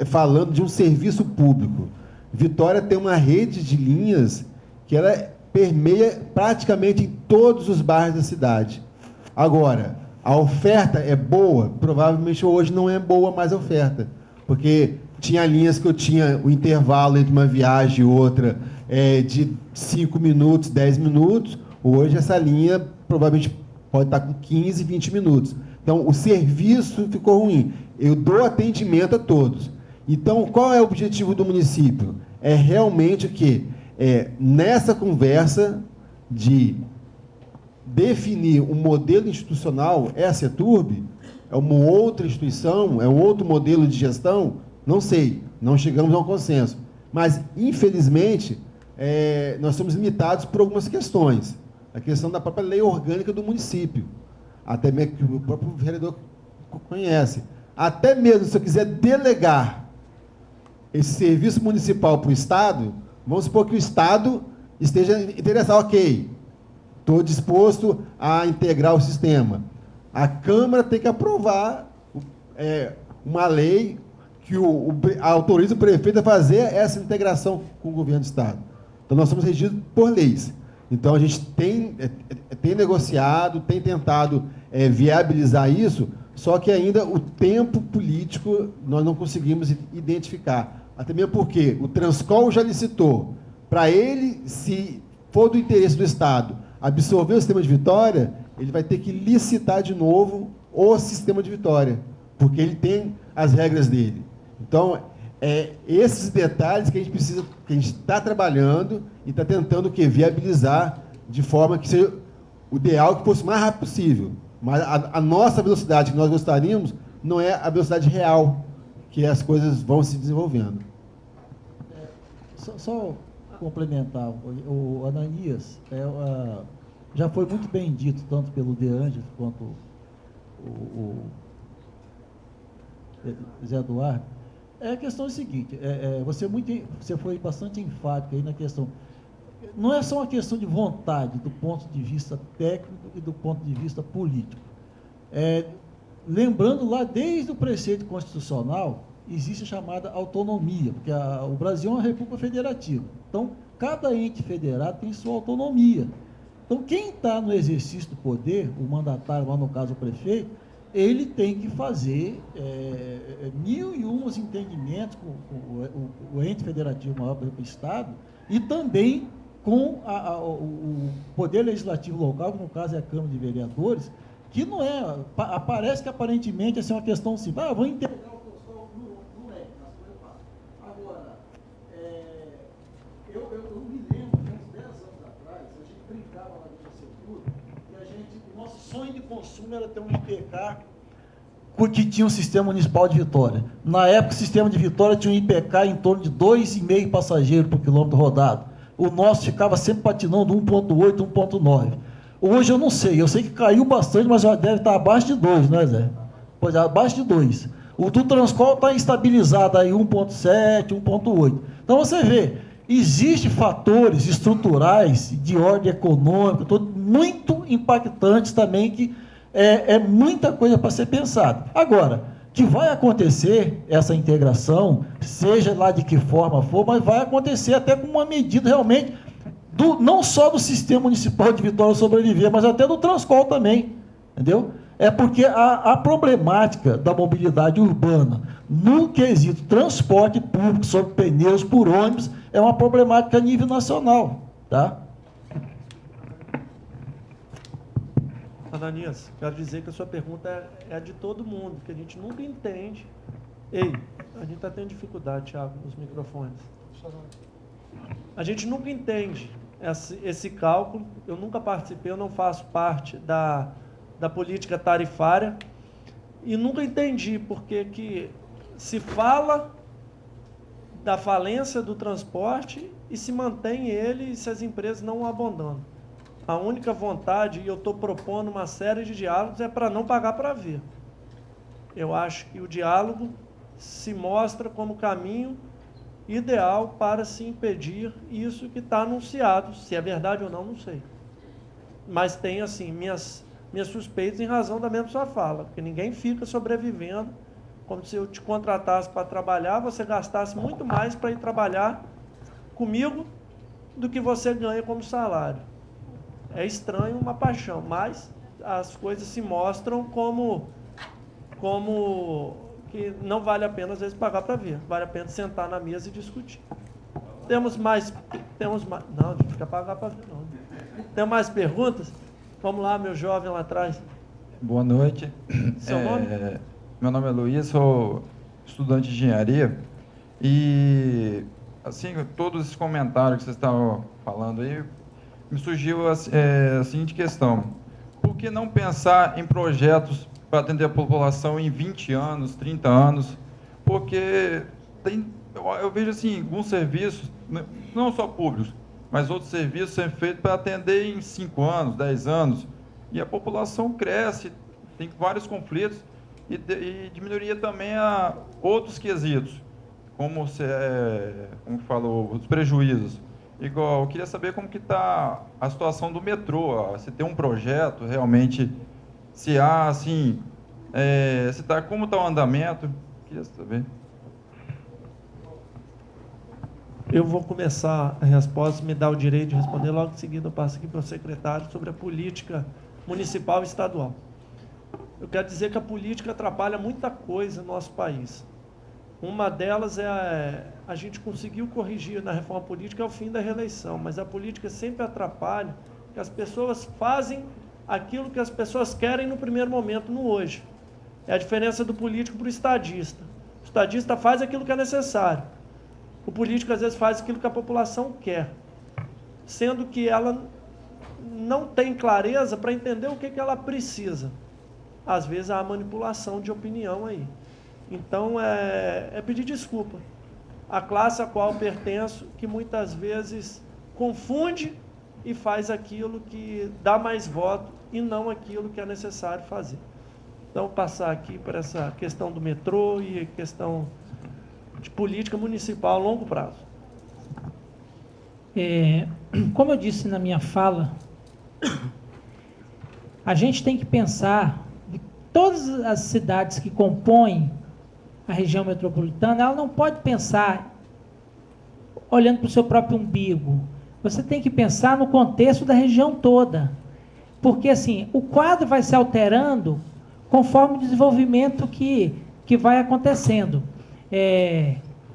falando de um serviço público. Vitória tem uma rede de linhas que ela permeia praticamente em todos os bairros da cidade. Agora, a oferta é boa? Provavelmente hoje não é boa mais a oferta, porque tinha linhas que eu tinha o intervalo entre uma viagem e outra de 5 minutos, 10 minutos. Hoje essa linha provavelmente pode estar com 15, 20 minutos. Então, o serviço ficou ruim. Eu dou atendimento a todos. Então, qual é o objetivo do município? É realmente o quê? Nessa conversa de definir um modelo institucional, a CETURB é uma outra instituição, é um outro modelo de gestão, não sei, não chegamos a um consenso. Mas, infelizmente, nós somos limitados por algumas questões. A questão da própria lei orgânica do município, até mesmo que o próprio vereador conhece. Até mesmo se eu quiser delegar esse serviço municipal para o Estado, vamos supor que o Estado esteja interessado, ok, estou disposto a integrar o sistema. A Câmara tem que aprovar uma lei que autoriza o prefeito a fazer essa integração com o governo do Estado. Então, nós somos regidos por leis. Então, a gente tem negociado, tem tentado viabilizar isso, só que ainda o tempo político nós não conseguimos identificar. Até mesmo porque o Transcol já licitou. Para ele, se for do interesse do Estado absorver o sistema de Vitória, ele vai ter que licitar de novo o sistema de Vitória, porque ele tem as regras dele. Então, esses detalhes que a gente precisa, que a gente está trabalhando e está tentando viabilizar de forma que seja o ideal, que fosse o mais rápido possível. Mas a nossa velocidade que nós gostaríamos não é a velocidade real que as coisas vão se desenvolvendo. Só complementar, o Ananias, já foi muito bem dito, tanto pelo De Angelis quanto o Zé Eduardo. A questão é a seguinte, você foi bastante enfático aí na questão. Não é só uma questão de vontade do ponto de vista técnico e do ponto de vista político. Lembrando lá, desde o preceito constitucional, existe a chamada autonomia, porque o Brasil é uma república federativa. Então, cada ente federado tem sua autonomia. Então, quem está no exercício do poder, o mandatário, lá no caso o prefeito, ele tem que fazer 1.001 entendimentos com o ente federativo maior do Estado e também com o Poder Legislativo local, que no caso é a Câmara de Vereadores, que não é, parece que aparentemente essa é uma questão simples. Vou integrar o pessoal, não é, agora, eu me lembro que uns 10 anos atrás, a gente brincava lá no Secura, e o nosso sonho de consumo era ter um IPK que tinha um sistema municipal de Vitória. Na época, o sistema de Vitória tinha um IPK em torno de 2,5 passageiros por quilômetro rodado. O nosso ficava sempre patinando 1,8, 1,9. Hoje eu não sei, eu sei que caiu bastante, mas já deve estar abaixo de 2, né, Zé? Pois é, abaixo de 2. O do Transcol está estabilizado aí 1,7, 1,8. Então você vê, existem fatores estruturais de ordem econômica, muito impactantes também, que é muita coisa para ser pensada. Agora, que vai acontecer essa integração, seja lá de que forma for, mas vai acontecer até com uma medida realmente, não só do sistema municipal de Vitória sobreviver, mas até do Transcol também, entendeu? É porque a problemática da mobilidade urbana, no quesito transporte público sobre pneus por ônibus, é uma problemática a nível nacional, tá? Ananias, quero dizer que a sua pergunta é de todo mundo, que a gente nunca entende. Ei, a gente está tendo dificuldade, Thiago, nos microfones. A gente nunca entende esse cálculo. Eu nunca participei, eu não faço parte da política tarifária e nunca entendi porque que se fala da falência do transporte e se mantém ele e se as empresas não o abandonam. A única vontade, e eu estou propondo uma série de diálogos, é para não pagar para ver. Eu acho que o diálogo se mostra como caminho ideal para se impedir isso que está anunciado. Se é verdade ou não, não sei. Mas tem, assim, minhas suspeitas em razão da mesma sua fala, porque ninguém fica sobrevivendo como se eu te contratasse para trabalhar, você gastasse muito mais para ir trabalhar comigo do que você ganha como salário. É estranho, uma paixão, mas as coisas se mostram como que não vale a pena, às vezes, pagar para ver. Vale a pena sentar na mesa e discutir. Temos mais... Não, a gente quer pagar para ver, não. Tem mais perguntas? Vamos lá, meu jovem lá atrás. Boa noite. Seu nome? Meu nome é Luiz, sou estudante de engenharia. E, assim, todos esses comentários que vocês estavam falando aí, me surgiu a seguinte questão: por que não pensar em projetos para atender a população em 20 anos, 30 anos? Porque eu vejo assim, alguns serviços, não só públicos, mas outros serviços sendo feitos para atender em 5 anos, 10 anos, e a população cresce, tem vários conflitos, e diminuiria também outros quesitos, como falou, os prejuízos. Igual, eu queria saber como que está a situação do metrô, se tem um projeto realmente, se há, assim, como está o andamento, queria saber. Eu vou começar a resposta, me dá o direito de responder, logo em seguida eu passo aqui para o secretário sobre a política municipal e estadual. Eu quero dizer que a política atrapalha muita coisa no nosso país. Uma delas é a gente conseguiu corrigir na reforma política é o fim da reeleição, mas a política sempre atrapalha, que as pessoas fazem aquilo que as pessoas querem no primeiro momento, no hoje. É a diferença do político para o estadista. O estadista faz aquilo que é necessário. O político, às vezes, faz aquilo que a população quer, sendo que ela não tem clareza para entender o que ela precisa. Às vezes, há manipulação de opinião aí. Então, é pedir desculpa à classe a qual pertenço, que muitas vezes confunde e faz aquilo que dá mais voto e não aquilo que é necessário fazer. Então, passar aqui para essa questão do metrô e a questão de política municipal a longo prazo. Como eu disse na minha fala, a gente tem que pensar que todas as cidades que compõem a região metropolitana, ela não pode pensar olhando para o seu próprio umbigo. Você tem que pensar no contexto da região toda. Porque, assim, o quadro vai se alterando conforme o desenvolvimento que vai acontecendo.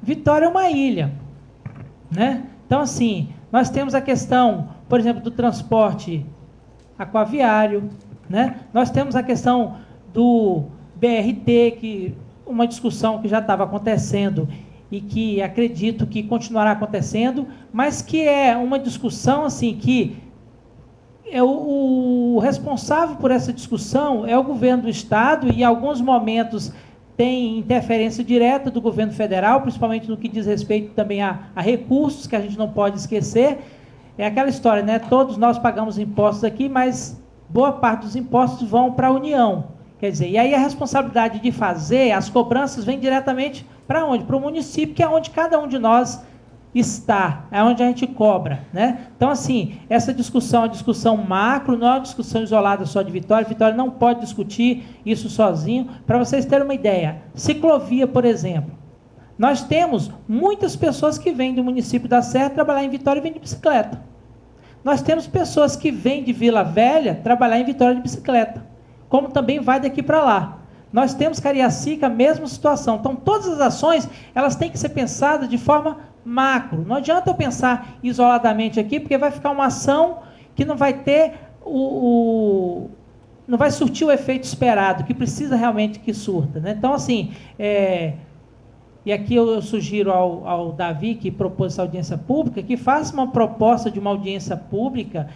Vitória é uma ilha, né? Então, assim, nós temos a questão, por exemplo, do transporte aquaviário, né? Nós temos a questão do BRT, que uma discussão que já estava acontecendo e que acredito que continuará acontecendo, mas que é uma discussão assim que o responsável por essa discussão é o governo do Estado e, em alguns momentos, tem interferência direta do governo federal, principalmente no que diz respeito também a recursos, que a gente não pode esquecer. É aquela história, né? Todos nós pagamos impostos aqui, mas boa parte dos impostos vão para a União. Quer dizer, e aí a responsabilidade de fazer, as cobranças vêm diretamente para onde? Para o município, que é onde cada um de nós está, é onde a gente cobra, né? Então, assim, essa discussão é uma discussão macro, não é uma discussão isolada só de Vitória. Vitória não pode discutir isso sozinho. Para vocês terem uma ideia, ciclovia, por exemplo, nós temos muitas pessoas que vêm do município da Serra trabalhar em Vitória e vêm de bicicleta. Nós temos pessoas que vêm de Vila Velha trabalhar em Vitória de bicicleta, como também vai daqui para lá. Nós temos Cariacica, a mesma situação. Então, todas as ações, elas têm que ser pensadas de forma macro. Não adianta eu pensar isoladamente aqui, porque vai ficar uma ação que não vai ter não vai surtir o efeito esperado, que precisa realmente que surta, né? Então, assim, e aqui eu sugiro ao Davi, que propôs essa audiência pública, que faça uma proposta de uma audiência pública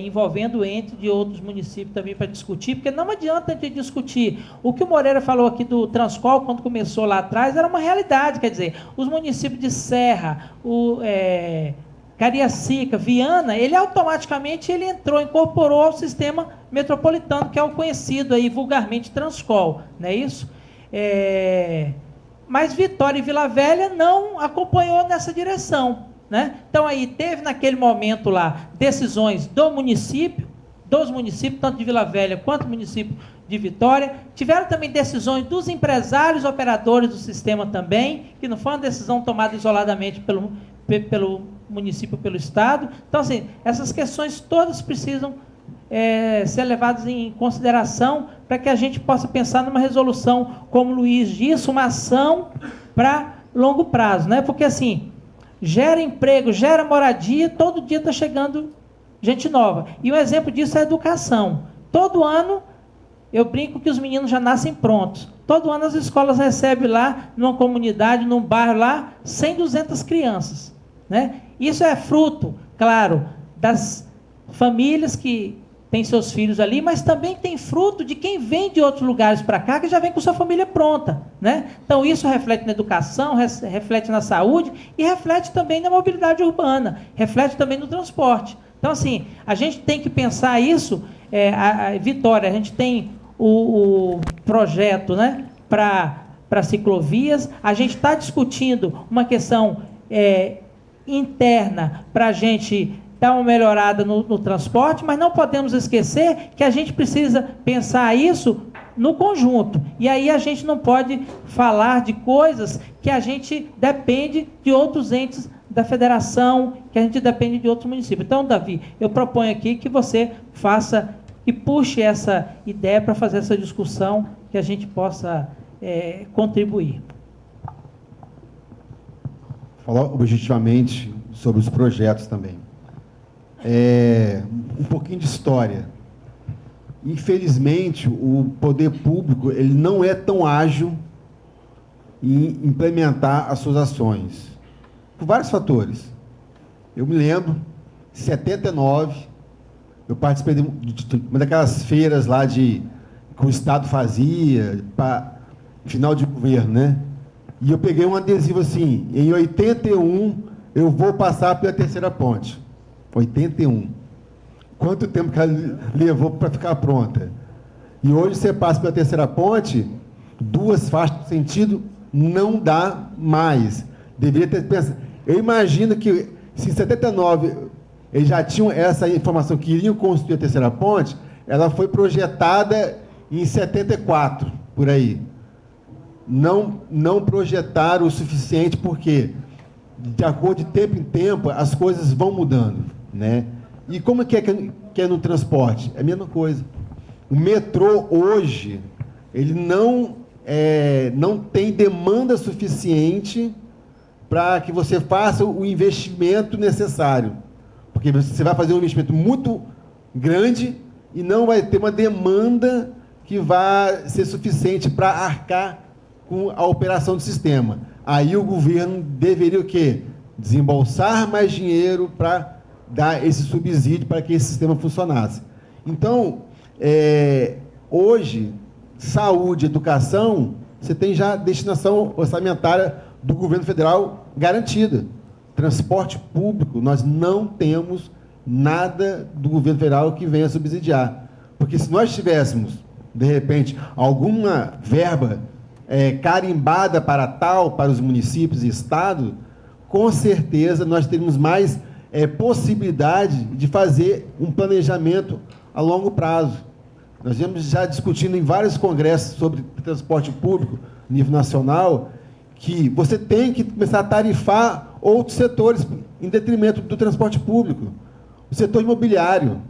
envolvendo entes de outros municípios também para discutir, porque não adianta de discutir. O que o Moreira falou aqui do Transcol, quando começou lá atrás, era uma realidade, quer dizer, os municípios de Serra, Cariacica, Viana, ele automaticamente incorporou ao sistema metropolitano, que é o conhecido aí vulgarmente Transcol, não é isso? Mas Vitória e Vila Velha não acompanhou nessa direção, né? Então, aí teve naquele momento lá decisões dos municípios, tanto de Vila Velha quanto do município de Vitória. Tiveram também decisões dos empresários operadores do sistema também, que não foi uma decisão tomada isoladamente pelo município, pelo Estado. Então, assim, essas questões todas precisam ser levadas em consideração para que a gente possa pensar numa resolução, como o Luiz disse, uma ação para longo prazo, né? Porque, assim, gera emprego, gera moradia, todo dia está chegando gente nova. E um exemplo disso é a educação. Todo ano, eu brinco que os meninos já nascem prontos. Todo ano as escolas recebem lá, numa comunidade, num bairro lá, 100, 200 crianças, né? Isso é fruto, claro, das famílias que têm seus filhos ali, mas também tem fruto de quem vem de outros lugares para cá, que já vem com sua família pronta, né? Então, isso reflete na educação, reflete na saúde e reflete também na mobilidade urbana, reflete também no transporte. Então, assim, a gente tem que pensar isso. A Vitória, a gente tem o projeto, né, para ciclovias, a gente está discutindo uma questão interna para a gente dar uma melhorada no transporte, mas não podemos esquecer que a gente precisa pensar isso no conjunto. E aí a gente não pode falar de coisas que a gente depende de outros entes da federação, que a gente depende de outros municípios. Então, Davi, eu proponho aqui que você faça e puxe essa ideia para fazer essa discussão, que a gente possa contribuir. Falar objetivamente sobre os projetos também. Um pouquinho de história. Infelizmente, o poder público ele não é tão ágil em implementar as suas ações, por vários fatores. Eu me lembro, em 79, eu participei de uma daquelas feiras lá que o Estado fazia para final de governo, né? E eu peguei um adesivo assim, em 81 eu vou passar pela terceira ponte. 81. Quanto tempo que ela levou para ficar pronta? E hoje você passa pela terceira ponte, 2 faixas de sentido, não dá mais. Deveria ter pensado. Eu imagino que, se em 79 eles já tinham essa informação que iriam construir a terceira ponte, ela foi projetada em 74, por aí. Não projetaram o suficiente, porque, de acordo de tempo em tempo, as coisas vão mudando, né? E como que é no transporte? É a mesma coisa. O metrô, hoje, ele não tem demanda suficiente para que você faça o investimento necessário. Porque você vai fazer um investimento muito grande e não vai ter uma demanda que vai ser suficiente para arcar com a operação do sistema. Aí o governo deveria o quê? Desembolsar mais dinheiro para dar esse subsídio para que esse sistema funcionasse. Então, hoje, saúde, educação, você tem já destinação orçamentária do governo federal garantida. Transporte público, nós não temos nada do governo federal que venha subsidiar. Porque se nós tivéssemos, de repente, alguma verba carimbada para os municípios e estados, com certeza nós teríamos mais possibilidade de fazer um planejamento a longo prazo. Nós viemos já discutindo em vários congressos sobre transporte público, nível nacional, que você tem que começar a tarifar outros setores em detrimento do transporte público. O setor imobiliário.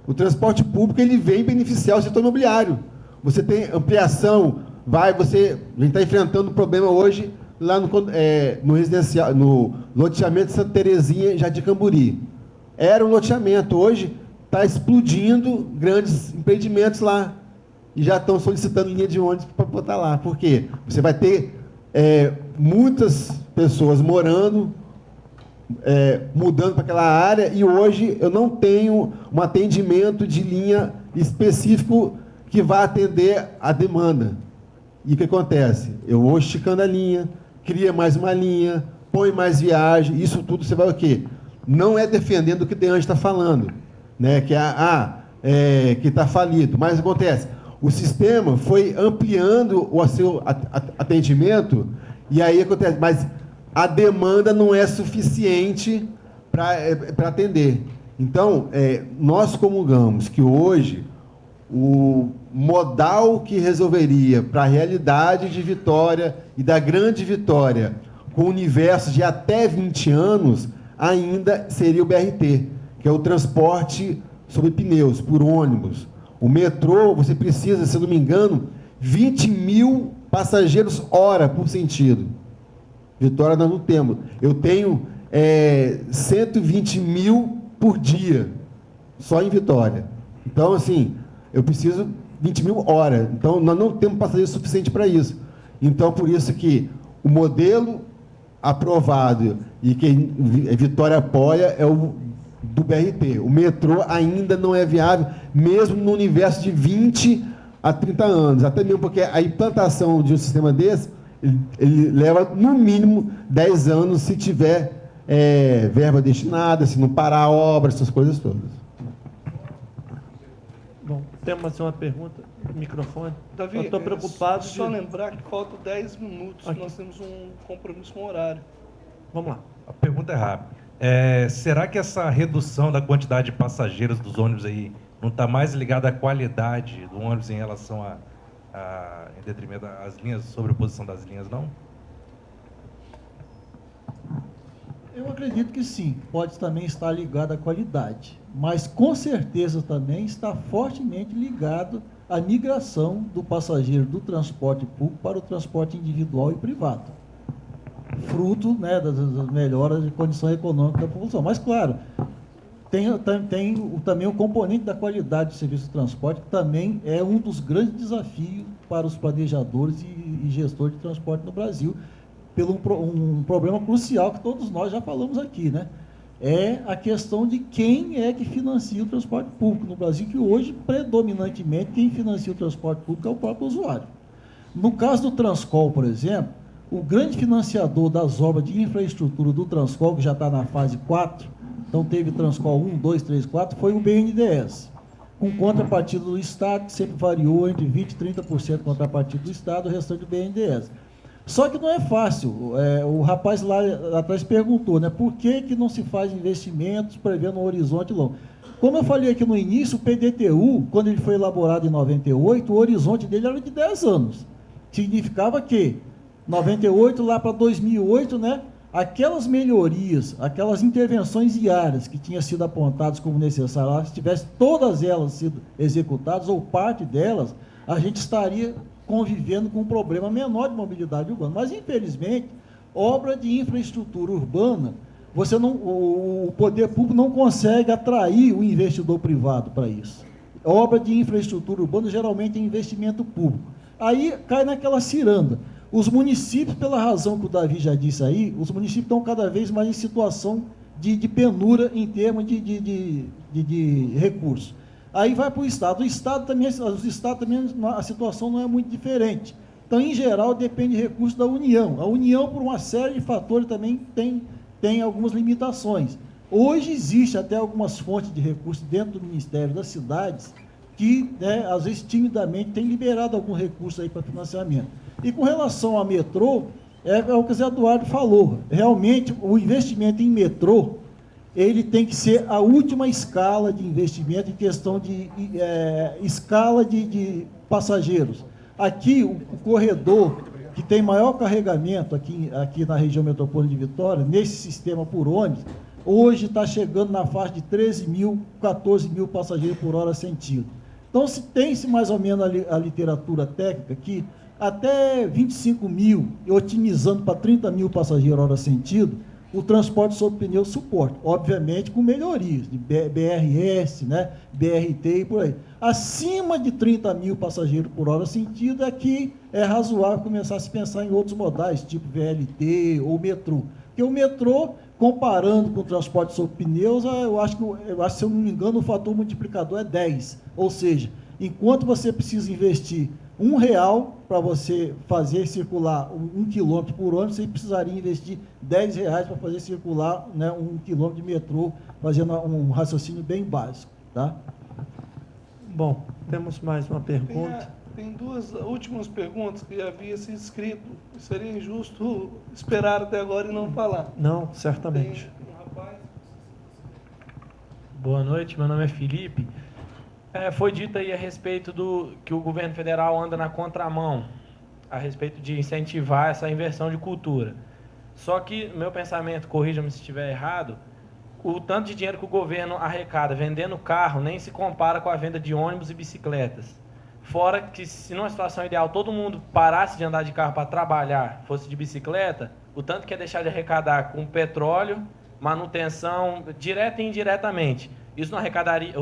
O transporte público ele vem beneficiar o setor imobiliário. Você tem ampliação, a gente está enfrentando um problema hoje lá no residencial, no loteamento de Santa Terezinha, Jardim Camburi. Era um loteamento, hoje está explodindo grandes empreendimentos lá. E já estão solicitando linha de ônibus para botar lá. Por quê? Você vai ter muitas pessoas morando, mudando para aquela área, e hoje eu não tenho um atendimento de linha específico que vá atender a demanda. E o que acontece? Eu vou esticando a linha, cria mais uma linha, põe mais viagem, isso tudo você vai o quê? Não é defendendo o que o DEANJ está falando, né? Que que está falido, mas acontece, o sistema foi ampliando o seu atendimento, e aí acontece, mas a demanda não é suficiente para atender. Então, nós comungamos que hoje o modal que resolveria para a realidade de Vitória e da Grande Vitória, com universo de até 20 anos, ainda seria o BRT, que é o transporte sobre pneus, por ônibus. O metrô, você precisa, se eu não me engano, 20 mil passageiros hora por sentido. Vitória nós não temos. Eu tenho 120 mil por dia, só em Vitória. Então, assim, eu preciso 20 mil horas. Então, nós não temos passageiro suficiente para isso. Então, por isso que o modelo aprovado e que Vitória apoia é o do BRT. O metrô ainda não é viável, mesmo no universo de 20 a 30 anos. Até mesmo porque a implantação de um sistema desse, ele leva, no mínimo, 10 anos, se tiver verba destinada, se não parar a obra, essas coisas todas. Bom, temos uma pergunta, microfone. Davi, eu estou preocupado. Só lembrar que faltam 10 minutos, aqui. Nós temos um compromisso com o horário. Vamos lá. A pergunta é rápida. Será que essa redução da quantidade de passageiros dos ônibus aí não está mais ligada à qualidade do ônibus em relação em detrimento das linhas, sobreposição das linhas, não? Eu acredito que sim, pode também estar ligado à qualidade, mas com certeza também está fortemente ligado à migração do passageiro do transporte público para o transporte individual e privado, fruto, né, das melhoras de condição econômica da população. Mas, claro, tem também o componente da qualidade do serviço de transporte, que também é um dos grandes desafios para os planejadores e gestores de transporte no Brasil, pelo um problema crucial que todos nós já falamos aqui, né? É a questão de quem é que financia o transporte público no Brasil, que hoje, predominantemente, quem financia o transporte público é o próprio usuário. No caso do Transcol, por exemplo, o grande financiador das obras de infraestrutura do Transcol, que já está na fase 4, então teve Transcol 1, 2, 3, 4, foi o BNDES, com contrapartida do Estado, que sempre variou entre 20% e 30% contrapartida do Estado, o restante do BNDES. Só que não é fácil. O rapaz lá atrás perguntou, né, por que não se faz investimentos prevendo um horizonte longo? Como eu falei aqui no início, o PDTU, quando ele foi elaborado em 98, o horizonte dele era de 10 anos. Significava que 98 lá para 2008, né, aquelas melhorias, aquelas intervenções diárias que tinham sido apontadas como necessárias, se tivessem todas elas sido executadas, ou parte delas, a gente estaria convivendo com um problema menor de mobilidade urbana. Mas, infelizmente, obra de infraestrutura urbana, o poder público não consegue atrair o investidor privado para isso. Obra de infraestrutura urbana geralmente é investimento público. Aí cai naquela ciranda. Os municípios, pela razão que o Davi já disse aí, os municípios estão cada vez mais em situação de penura em termos de recursos. Aí vai para o Estado. Os estados também, a situação não é muito diferente. Então, em geral, depende de recursos da União. A União, por uma série de fatores, também tem algumas limitações. Hoje existe até algumas fontes de recursos dentro do Ministério das Cidades que, né, às vezes, timidamente, tem liberado algum recurso aí para financiamento. E com relação ao metrô, é o que o Zé Eduardo falou. Realmente, o investimento em metrô, ele tem que ser a última escala de investimento em questão de escala de passageiros. Aqui, o corredor que tem maior carregamento aqui na região metropolitana de Vitória, nesse sistema por ônibus, hoje está chegando na faixa de 13 mil, 14 mil passageiros por hora sentido. Então, se tem-se mais ou menos a literatura técnica que até 25 mil, otimizando para 30 mil passageiros hora sentido, o transporte sob pneu suporta, obviamente com melhorias, de BRS, né, BRT e por aí. Acima de 30 mil passageiros por hora sentido é que é razoável começar a se pensar em outros modais, tipo VLT ou metrô. Porque o metrô, comparando com o transporte sob pneus, eu acho que, se eu não me engano, o fator multiplicador é 10. Ou seja, enquanto você precisa investir R$1 para você fazer circular 1 quilômetro por ônibus, você precisaria investir R$10 para fazer circular, né, 1 quilômetro de metrô, fazendo um raciocínio bem básico. Tá? Bom, temos mais uma pergunta. Tem duas últimas perguntas que havia se inscrito. Seria injusto esperar até agora e não falar. Não, certamente. Boa noite, meu nome é Felipe. Foi dito aí a respeito que o governo federal anda na contramão, a respeito de incentivar essa inversão de cultura. Só que, meu pensamento, corrija-me se estiver errado, o tanto de dinheiro que o governo arrecada vendendo carro nem se compara com a venda de ônibus e bicicletas. Fora que, se numa situação ideal todo mundo parasse de andar de carro para trabalhar, fosse de bicicleta, o tanto que é deixar de arrecadar com petróleo, manutenção, direta e indiretamente. Isso não arrecadaria...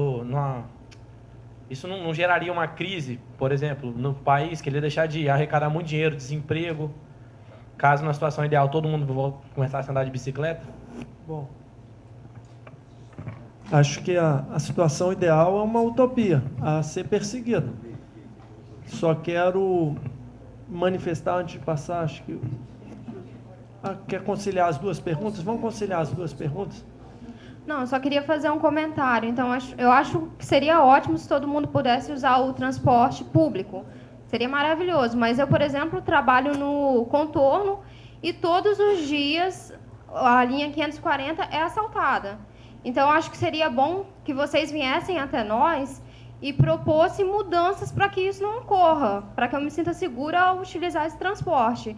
Isso não geraria uma crise, por exemplo, no país, que ele ia deixar de arrecadar muito dinheiro, desemprego, caso na situação ideal todo mundo começasse a andar de bicicleta? Bom, acho que a situação ideal é uma utopia a ser perseguida. Só quero manifestar, antes de passar, acho que... Quer conciliar as duas perguntas? Vamos conciliar as duas perguntas? Não, eu só queria fazer um comentário. Então, eu acho que seria ótimo se todo mundo pudesse usar o transporte público. Seria maravilhoso. Mas eu, por exemplo, trabalho no contorno e todos os dias a linha 540 é assaltada. Então, eu acho que seria bom que vocês viessem até nós e propôssem mudanças para que isso não ocorra, para que eu me sinta segura ao utilizar esse transporte.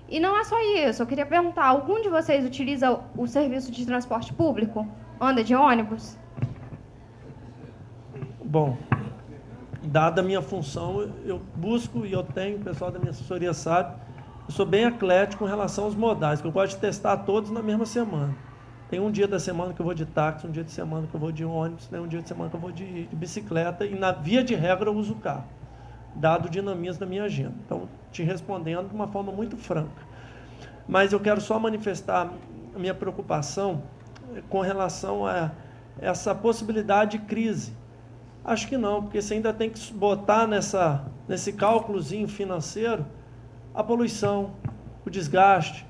E não é só isso. Eu queria perguntar, algum de vocês utiliza o serviço de transporte público? Anda de ônibus? Bom, dada a minha função, eu busco e eu tenho, o pessoal da minha assessoria sabe, eu sou bem eclético com relação aos modais, que eu gosto de testar todos na mesma semana. Tem um dia da semana que eu vou de táxi, um dia de semana que eu vou de ônibus, tem um dia de semana que eu vou de bicicleta e, na via de regra, eu uso o carro, dado o dinamismo da minha agenda. Então, te respondendo de uma forma muito franca. Mas eu quero só manifestar a minha preocupação com relação a essa possibilidade de crise. Acho que não, porque você ainda tem que botar nesse cálculozinho financeiro a poluição, o desgaste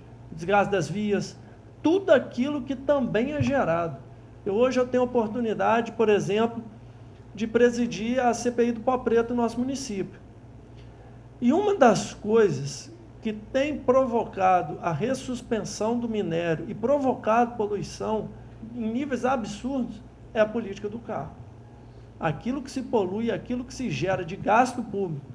das vias, tudo aquilo que também é gerado. Hoje eu tenho a oportunidade, por exemplo, de presidir a CPI do Pó Preto no nosso município. E uma das coisas que tem provocado a ressuspensão do minério e provocado poluição em níveis absurdos é a política do carro. Aquilo que se polui, aquilo que se gera de gasto público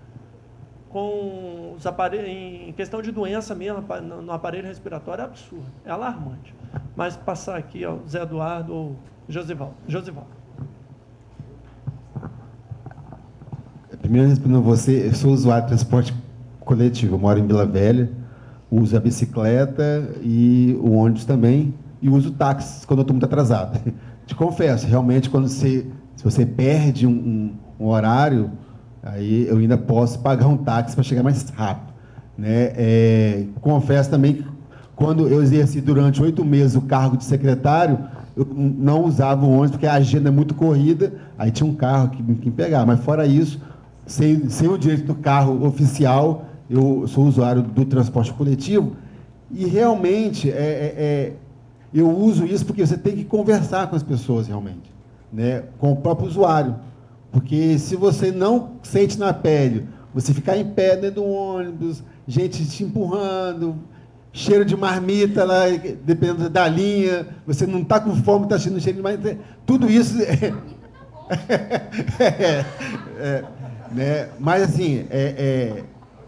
com os aparelhos, em questão de doença mesmo, no aparelho respiratório, é absurdo, é alarmante. Mas passar aqui ao Zé Eduardo ou Josivaldo. Primeiro, respondendo a você, eu sou usuário de transporte coletivo. Eu moro em Vila Velha, uso a bicicleta e o ônibus também, e uso táxi quando eu estou muito atrasado. Te confesso, realmente, se você perde um horário, aí eu ainda posso pagar um táxi para chegar mais rápido, né? Confesso também que quando eu exerci durante 8 meses o cargo de secretário, eu não usava o ônibus porque a agenda é muito corrida, aí tinha um carro que me pegar. Mas fora isso, sem o direito do carro oficial, eu sou usuário do transporte coletivo e realmente eu uso isso porque você tem que conversar com as pessoas realmente, né? Com o próprio usuário. Porque se você não sente na pele, você ficar em pé dentro do ônibus, gente te empurrando, cheiro de marmita lá, dependendo da linha, você não está com fome, está cheio de marmita, tudo isso né? Mas assim,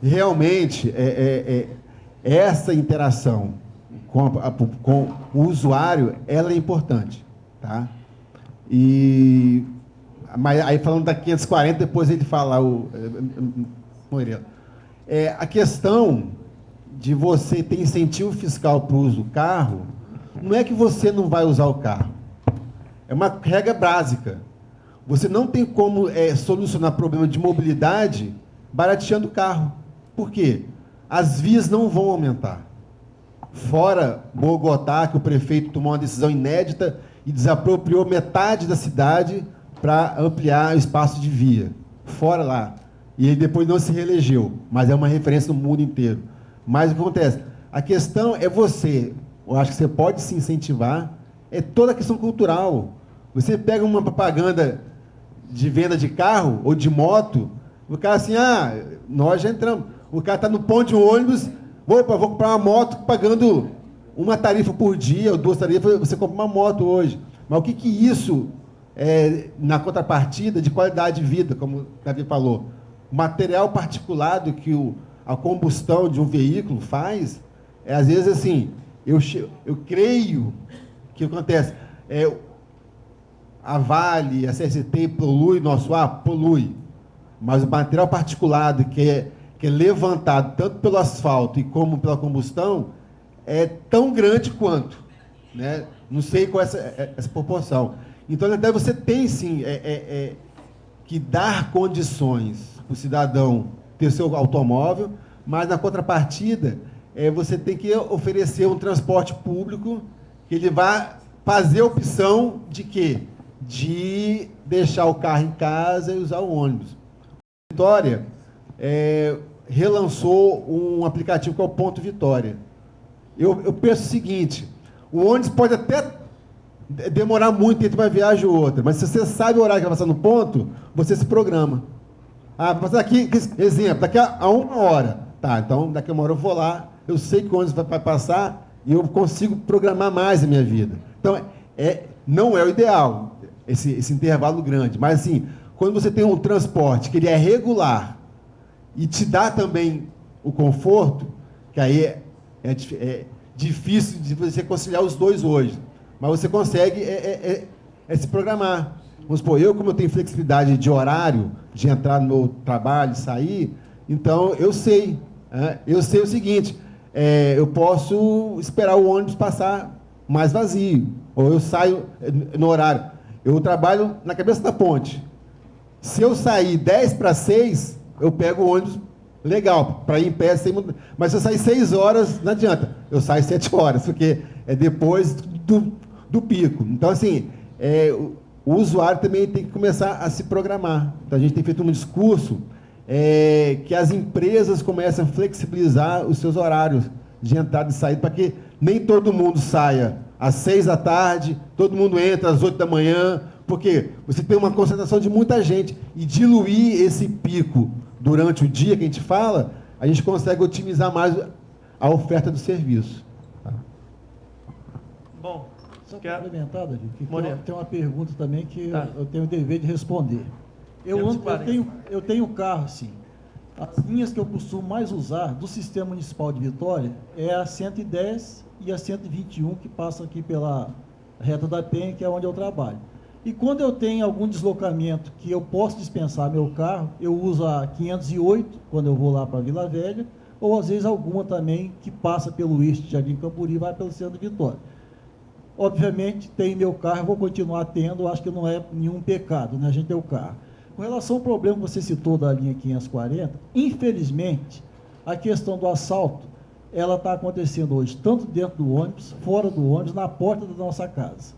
realmente essa interação com o usuário, ela é importante, tá? Mas aí falando da 540, depois ele fala Moreira. A questão de você ter incentivo fiscal para o uso do carro, não é que você não vai usar o carro. É uma regra básica. Você não tem como solucionar problema de mobilidade barateando o carro. Por quê? As vias não vão aumentar. Fora Bogotá, que o prefeito tomou uma decisão inédita e desapropriou metade da cidade para ampliar o espaço de via. Fora lá. E ele depois não se reelegeu, mas é uma referência no mundo inteiro. Mas o que acontece? A questão é eu acho que você pode se incentivar, é toda a questão cultural. Você pega uma propaganda de venda de carro ou de moto, o cara assim, nós já entramos. O cara está no ponto de ônibus, vou comprar uma moto pagando uma tarifa por dia, ou 2 tarifas, você compra uma moto hoje. Mas o que isso na contrapartida de qualidade de vida, como o Davi falou? O material particulado que a combustão de um veículo faz, às vezes assim, eu creio que acontece, a Vale, a CST polui, nosso ar polui, mas o material particulado que é levantado tanto pelo asfalto e como pela combustão é tão grande quanto, né? Não sei qual é essa proporção. Então, até você tem, sim, que dar condições para o cidadão ter seu automóvel, mas, na contrapartida, você tem que oferecer um transporte público que ele vá fazer a opção de quê? De deixar o carro em casa e usar o ônibus. Vitória relançou um aplicativo que é o Ponto Vitória. Eu penso o seguinte, o ônibus pode até demorar muito entre uma viagem ou outra, mas se você sabe o horário que vai passar no ponto, você se programa. Vai passar aqui, exemplo, daqui a 1 hora. Tá, então daqui a 1 hora eu vou lá, eu sei que o ônibus vai passar e eu consigo programar mais a minha vida. Então, não é o ideal, esse intervalo grande, mas assim, quando você tem um transporte que ele é regular e te dá também o conforto, que aí é difícil de você conciliar os dois hoje, mas você consegue se programar. Vamos supor, como eu tenho flexibilidade de horário, de entrar no meu trabalho, sair, então eu sei o seguinte, eu posso esperar o ônibus passar mais vazio, ou eu saio no horário. Eu trabalho na cabeça da ponte. Se eu sair 10 para 6, eu pego o ônibus legal, para ir em pé, mas se eu sair 6 horas, não adianta. Eu saio 7 horas, porque é depois do pico. Então, assim, o usuário também tem que começar a se programar. Então, a gente tem feito um discurso que as empresas comecem a flexibilizar os seus horários de entrada e saída, para que nem todo mundo saia às 6 da tarde, todo mundo entra às 8 da manhã, porque você tem uma concentração de muita gente, e diluir esse pico durante o dia que a gente fala, a gente consegue otimizar mais a oferta do serviço. Tá? Bom, só para complementar, Davi, tem uma pergunta também que eu tenho o dever de responder. Eu tenho carro, sim. As linhas que eu costumo mais usar do Sistema Municipal de Vitória é a 110 e a 121, que passam aqui pela reta da Penha, que é onde eu trabalho. E quando eu tenho algum deslocamento que eu posso dispensar meu carro, eu uso a 508, quando eu vou lá para Vila Velha, ou às vezes alguma também que passa pelo Iste de Jardim Camburi e vai pelo Centro de Vitória. Obviamente, tem meu carro, vou continuar tendo, acho que não é nenhum pecado, né, a gente ter o carro. Com relação ao problema que você citou da linha 540, infelizmente, a questão do assalto, ela está acontecendo hoje, tanto dentro do ônibus, fora do ônibus, na porta da nossa casa.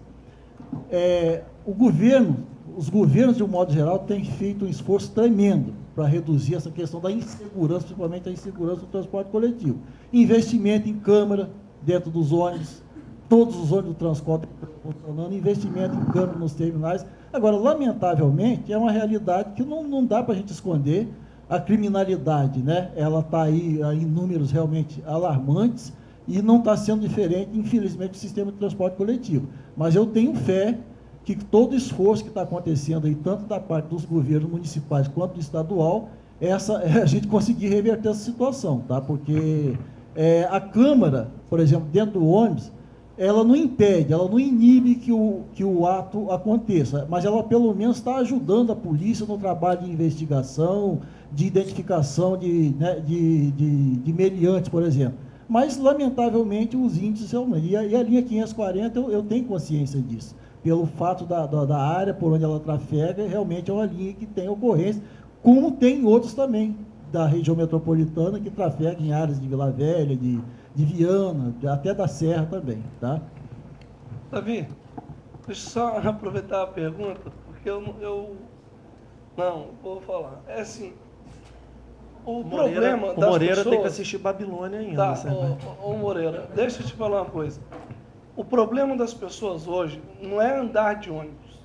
Os governos, de um modo geral, têm feito um esforço tremendo para reduzir essa questão da insegurança, principalmente a insegurança do transporte coletivo. Investimento em câmera dentro dos ônibus, todos os ônibus do transporte funcionando, investimento em câmera nos terminais. Agora, lamentavelmente, é uma realidade que não dá para a gente esconder. A criminalidade, né? Ela está aí em números realmente alarmantes e não está sendo diferente, infelizmente, do sistema de transporte coletivo. Mas eu tenho fé que todo esforço que está acontecendo aí, tanto da parte dos governos municipais quanto do estadual, a gente conseguir reverter essa situação, tá? Porque a Câmara, por exemplo, dentro do ônibus, ela não impede, ela não inibe que o ato aconteça, mas ela pelo menos está ajudando a polícia no trabalho de investigação, de identificação de meliantes, por exemplo. Mas, lamentavelmente, os índices aumentam. E a linha 540, eu tenho consciência disso. Pelo fato da área por onde ela trafega, realmente é uma linha que tem ocorrência, como tem outros também, da região metropolitana, que trafegam em áreas de Vila Velha, de Viana, até da Serra também, tá? Davi, deixa eu só aproveitar a pergunta, porque não, vou falar. É assim, o problema das pessoas... O Moreira tem que assistir Babilônia ainda. Tá, ô Moreira, deixa eu te falar uma coisa. O problema das pessoas hoje não é andar de ônibus.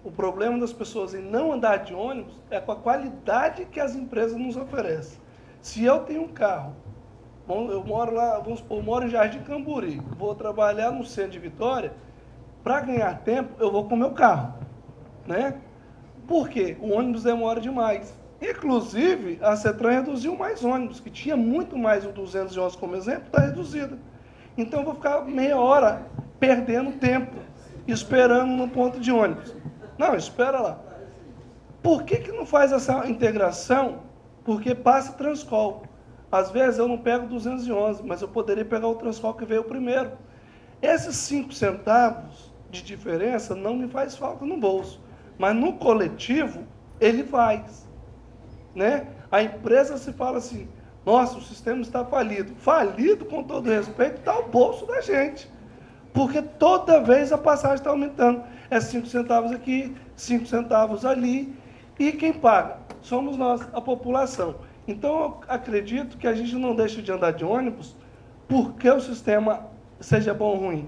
O problema das pessoas em não andar de ônibus é com a qualidade que as empresas nos oferecem. Se eu tenho um carro, eu moro lá, vamos supor, eu moro em Jardim Camburi, vou trabalhar no centro de Vitória, para ganhar tempo, eu vou com o meu carro, né? Por quê? O ônibus demora demais. Inclusive, a CETRAN reduziu mais ônibus, que tinha muito mais o 211 como exemplo, está reduzida. Então, eu vou ficar meia hora perdendo tempo, esperando no ponto de ônibus. Não, espera lá. Por que não faz essa integração? Porque passa Transcol. Às vezes eu não pego 211, mas eu poderia pegar o Transcol que veio primeiro. Esses 5 centavos de diferença não me faz falta no bolso. Mas no coletivo, ele faz. Né? A empresa se fala assim, nossa, o sistema está falido. Falido, com todo respeito, está o bolso da gente. Porque toda vez a passagem está aumentando. É 5 centavos aqui, 5 centavos ali. E quem paga? Somos nós, a população. Então, eu acredito que a gente não deixa de andar de ônibus porque o sistema seja bom ou ruim.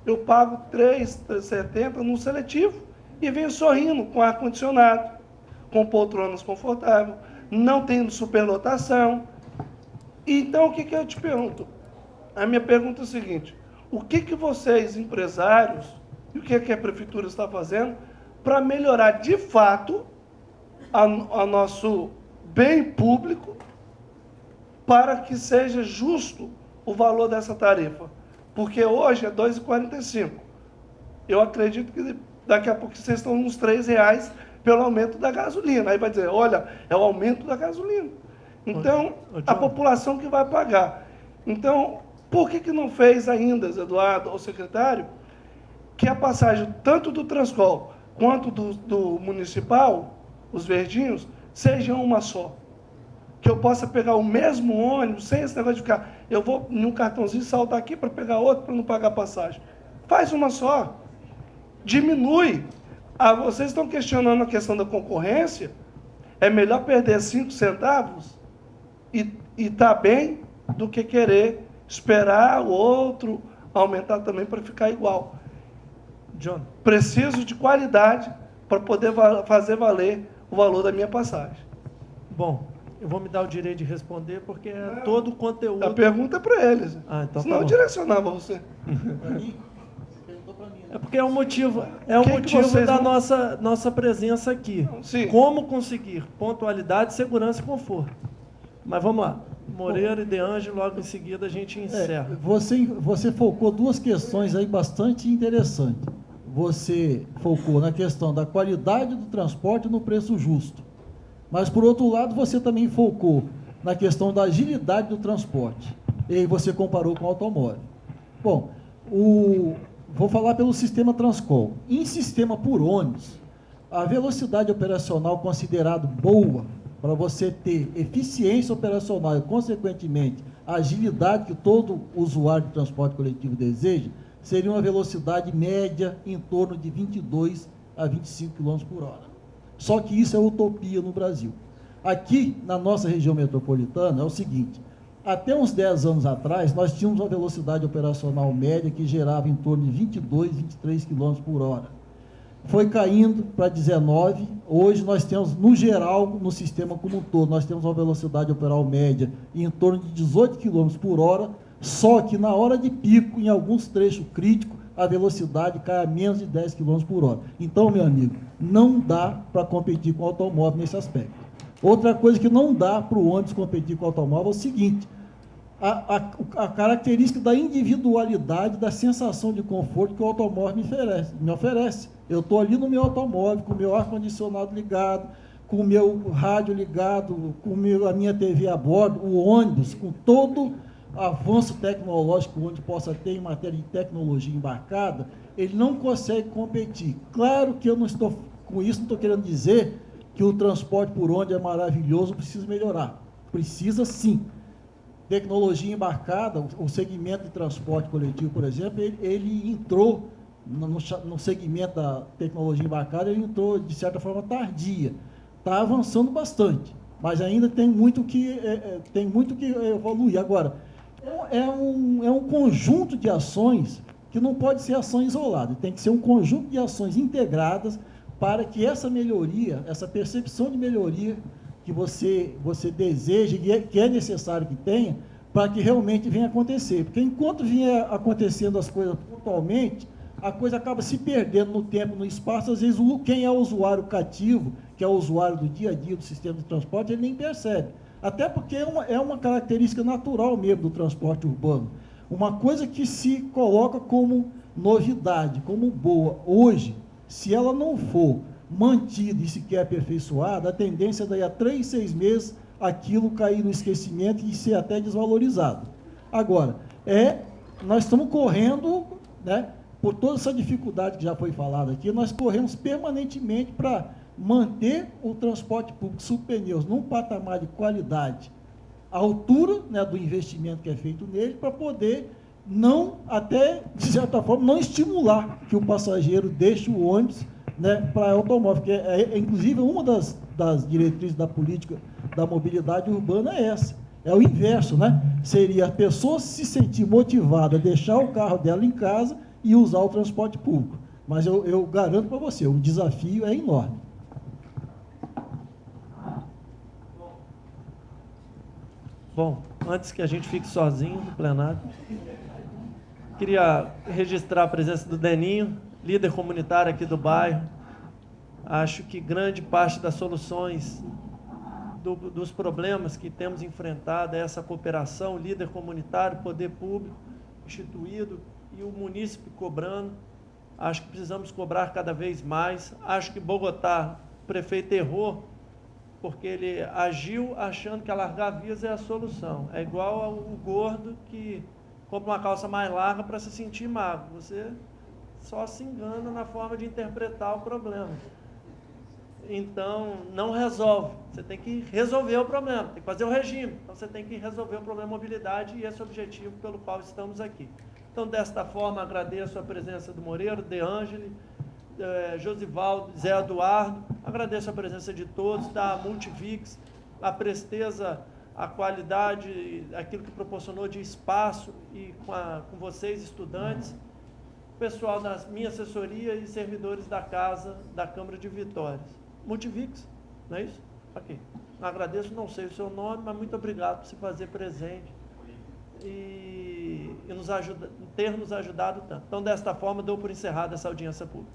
Eu pago R$ 3,70 no seletivo e venho sorrindo com ar-condicionado, com poltronas confortáveis, não tendo superlotação. Então, o que eu te pergunto? A minha pergunta é o seguinte, o que vocês, empresários, e o que a Prefeitura está fazendo para melhorar de fato a nosso bem público para que seja justo o valor dessa tarifa? Porque hoje é R$ 2,45. Eu acredito que daqui a pouco vocês estão uns R$ 3,00 pelo aumento da gasolina. Aí vai dizer, olha, é o aumento da gasolina. Então, a população que vai pagar. Então, por que não fez ainda, Eduardo, o secretário, que a passagem tanto do Transcol quanto do municipal, os verdinhos, sejam uma só? Que eu possa pegar o mesmo ônibus, sem esse negócio de ficar, eu vou num cartãozinho saltar aqui para pegar outro, para não pagar passagem. Faz uma só. Diminui. Vocês estão questionando a questão da concorrência, é melhor perder 5 centavos e estar bem do que querer esperar o outro aumentar também para ficar igual. John. Preciso de qualidade para poder fazer valer o valor da minha passagem. Bom, eu vou me dar o direito de responder porque é todo o conteúdo... A pergunta é para eles. Então senão eu direcionava você. É porque é o motivo da nossa presença aqui. Sim. Como conseguir pontualidade, segurança e conforto. Mas vamos lá. Moreira e De Ângelo, logo em seguida a gente encerra. Você focou 2 questões aí bastante interessantes. você focou na questão da qualidade do transporte no preço justo. Mas, por outro lado, você também focou na questão da agilidade do transporte. E aí você comparou com o automóvel. Bom, vou falar pelo sistema Transcol. Em sistema por ônibus, a velocidade operacional considerada boa para você ter eficiência operacional e, consequentemente, a agilidade que todo usuário de transporte coletivo deseja, seria uma velocidade média em torno de 22 a 25 km por hora. Só que isso é utopia no Brasil. Aqui, na nossa região metropolitana, é o seguinte: até uns 10 anos atrás, nós tínhamos uma velocidade operacional média que gerava em torno de 22, 23 km por hora. Foi caindo para 19. Hoje nós temos, no geral, no sistema como um todo, nós temos uma velocidade operacional média em torno de 18 km por hora, só que na hora de pico, em alguns trechos críticos, a velocidade cai a menos de 10 km por hora. Então, meu amigo, não dá para competir com o automóvel nesse aspecto. Outra coisa que não dá para o ônibus competir com o automóvel é o seguinte: a característica da individualidade, da sensação de conforto que o automóvel me oferece. Eu estou ali no meu automóvel, com o meu ar-condicionado ligado, com o meu rádio ligado, com a minha TV a bordo, o ônibus, com todo avanço tecnológico onde possa ter em matéria de tecnologia embarcada, ele não consegue competir. Claro que eu não estou, com isso, não estou querendo dizer que o transporte por ônibus é maravilhoso, precisa melhorar. Precisa sim. Tecnologia embarcada, o segmento de transporte coletivo, por exemplo, ele entrou no segmento da tecnologia embarcada, ele entrou de certa forma tardia. Está avançando bastante, mas ainda tem muito que evoluir. Agora, é um conjunto de ações que não pode ser ação isolada, tem que ser um conjunto de ações integradas para que essa melhoria, essa percepção de melhoria que você deseja e que é necessário que tenha, para que realmente venha acontecer. Porque enquanto vier acontecendo as coisas pontualmente, a coisa acaba se perdendo no tempo, no espaço. Às vezes, quem é o usuário cativo, que é o usuário do dia a dia do sistema de transporte, ele nem percebe. Até porque é uma característica natural mesmo do transporte urbano. Uma coisa que se coloca como novidade, como boa, hoje, se ela não for mantida e sequer aperfeiçoada, a tendência daí a 3, 6 meses aquilo cair no esquecimento e ser até desvalorizado. Agora, nós estamos correndo, né, por toda essa dificuldade que já foi falada aqui, nós corremos permanentemente para manter o transporte público subpneus num patamar de qualidade, à altura, né, do investimento que é feito nele, para poder não, até, de certa forma, não estimular que o passageiro deixe o ônibus, né, para automóvel, porque inclusive uma das diretrizes da política da mobilidade urbana é essa, é o inverso, né? Seria a pessoa se sentir motivada a deixar o carro dela em casa e usar o transporte público. Mas eu garanto para você, o desafio é enorme. Bom, antes que a gente fique sozinho no plenário, queria registrar a presença do Deninho, líder comunitário aqui do bairro. Acho que grande parte das soluções dos problemas que temos enfrentado é essa cooperação, líder comunitário, poder público instituído e o munícipe cobrando. Acho que precisamos cobrar cada vez mais. Acho que Bogotá, o prefeito errou, porque ele agiu achando que alargar vias é a solução. É igual ao gordo que compra uma calça mais larga para se sentir magro. Você só se engana na forma de interpretar o problema. Então, não resolve. Você tem que resolver o problema, tem que fazer o regime. Então, você tem que resolver o problema da mobilidade e esse é o objetivo pelo qual estamos aqui. Então, desta forma, agradeço a presença do Moreira, De Angeli, Josivaldo, Zé Eduardo. Agradeço a presença de todos, da Multivix, a presteza, a qualidade, aquilo que proporcionou de espaço e com vocês, estudantes, pessoal da minha assessoria e servidores da casa da Câmara de Vitórias. Multivix, não é isso? Aqui. Agradeço, não sei o seu nome, mas muito obrigado por se fazer presente e ter nos ajudado tanto. Então, desta forma, dou por encerrada essa audiência pública.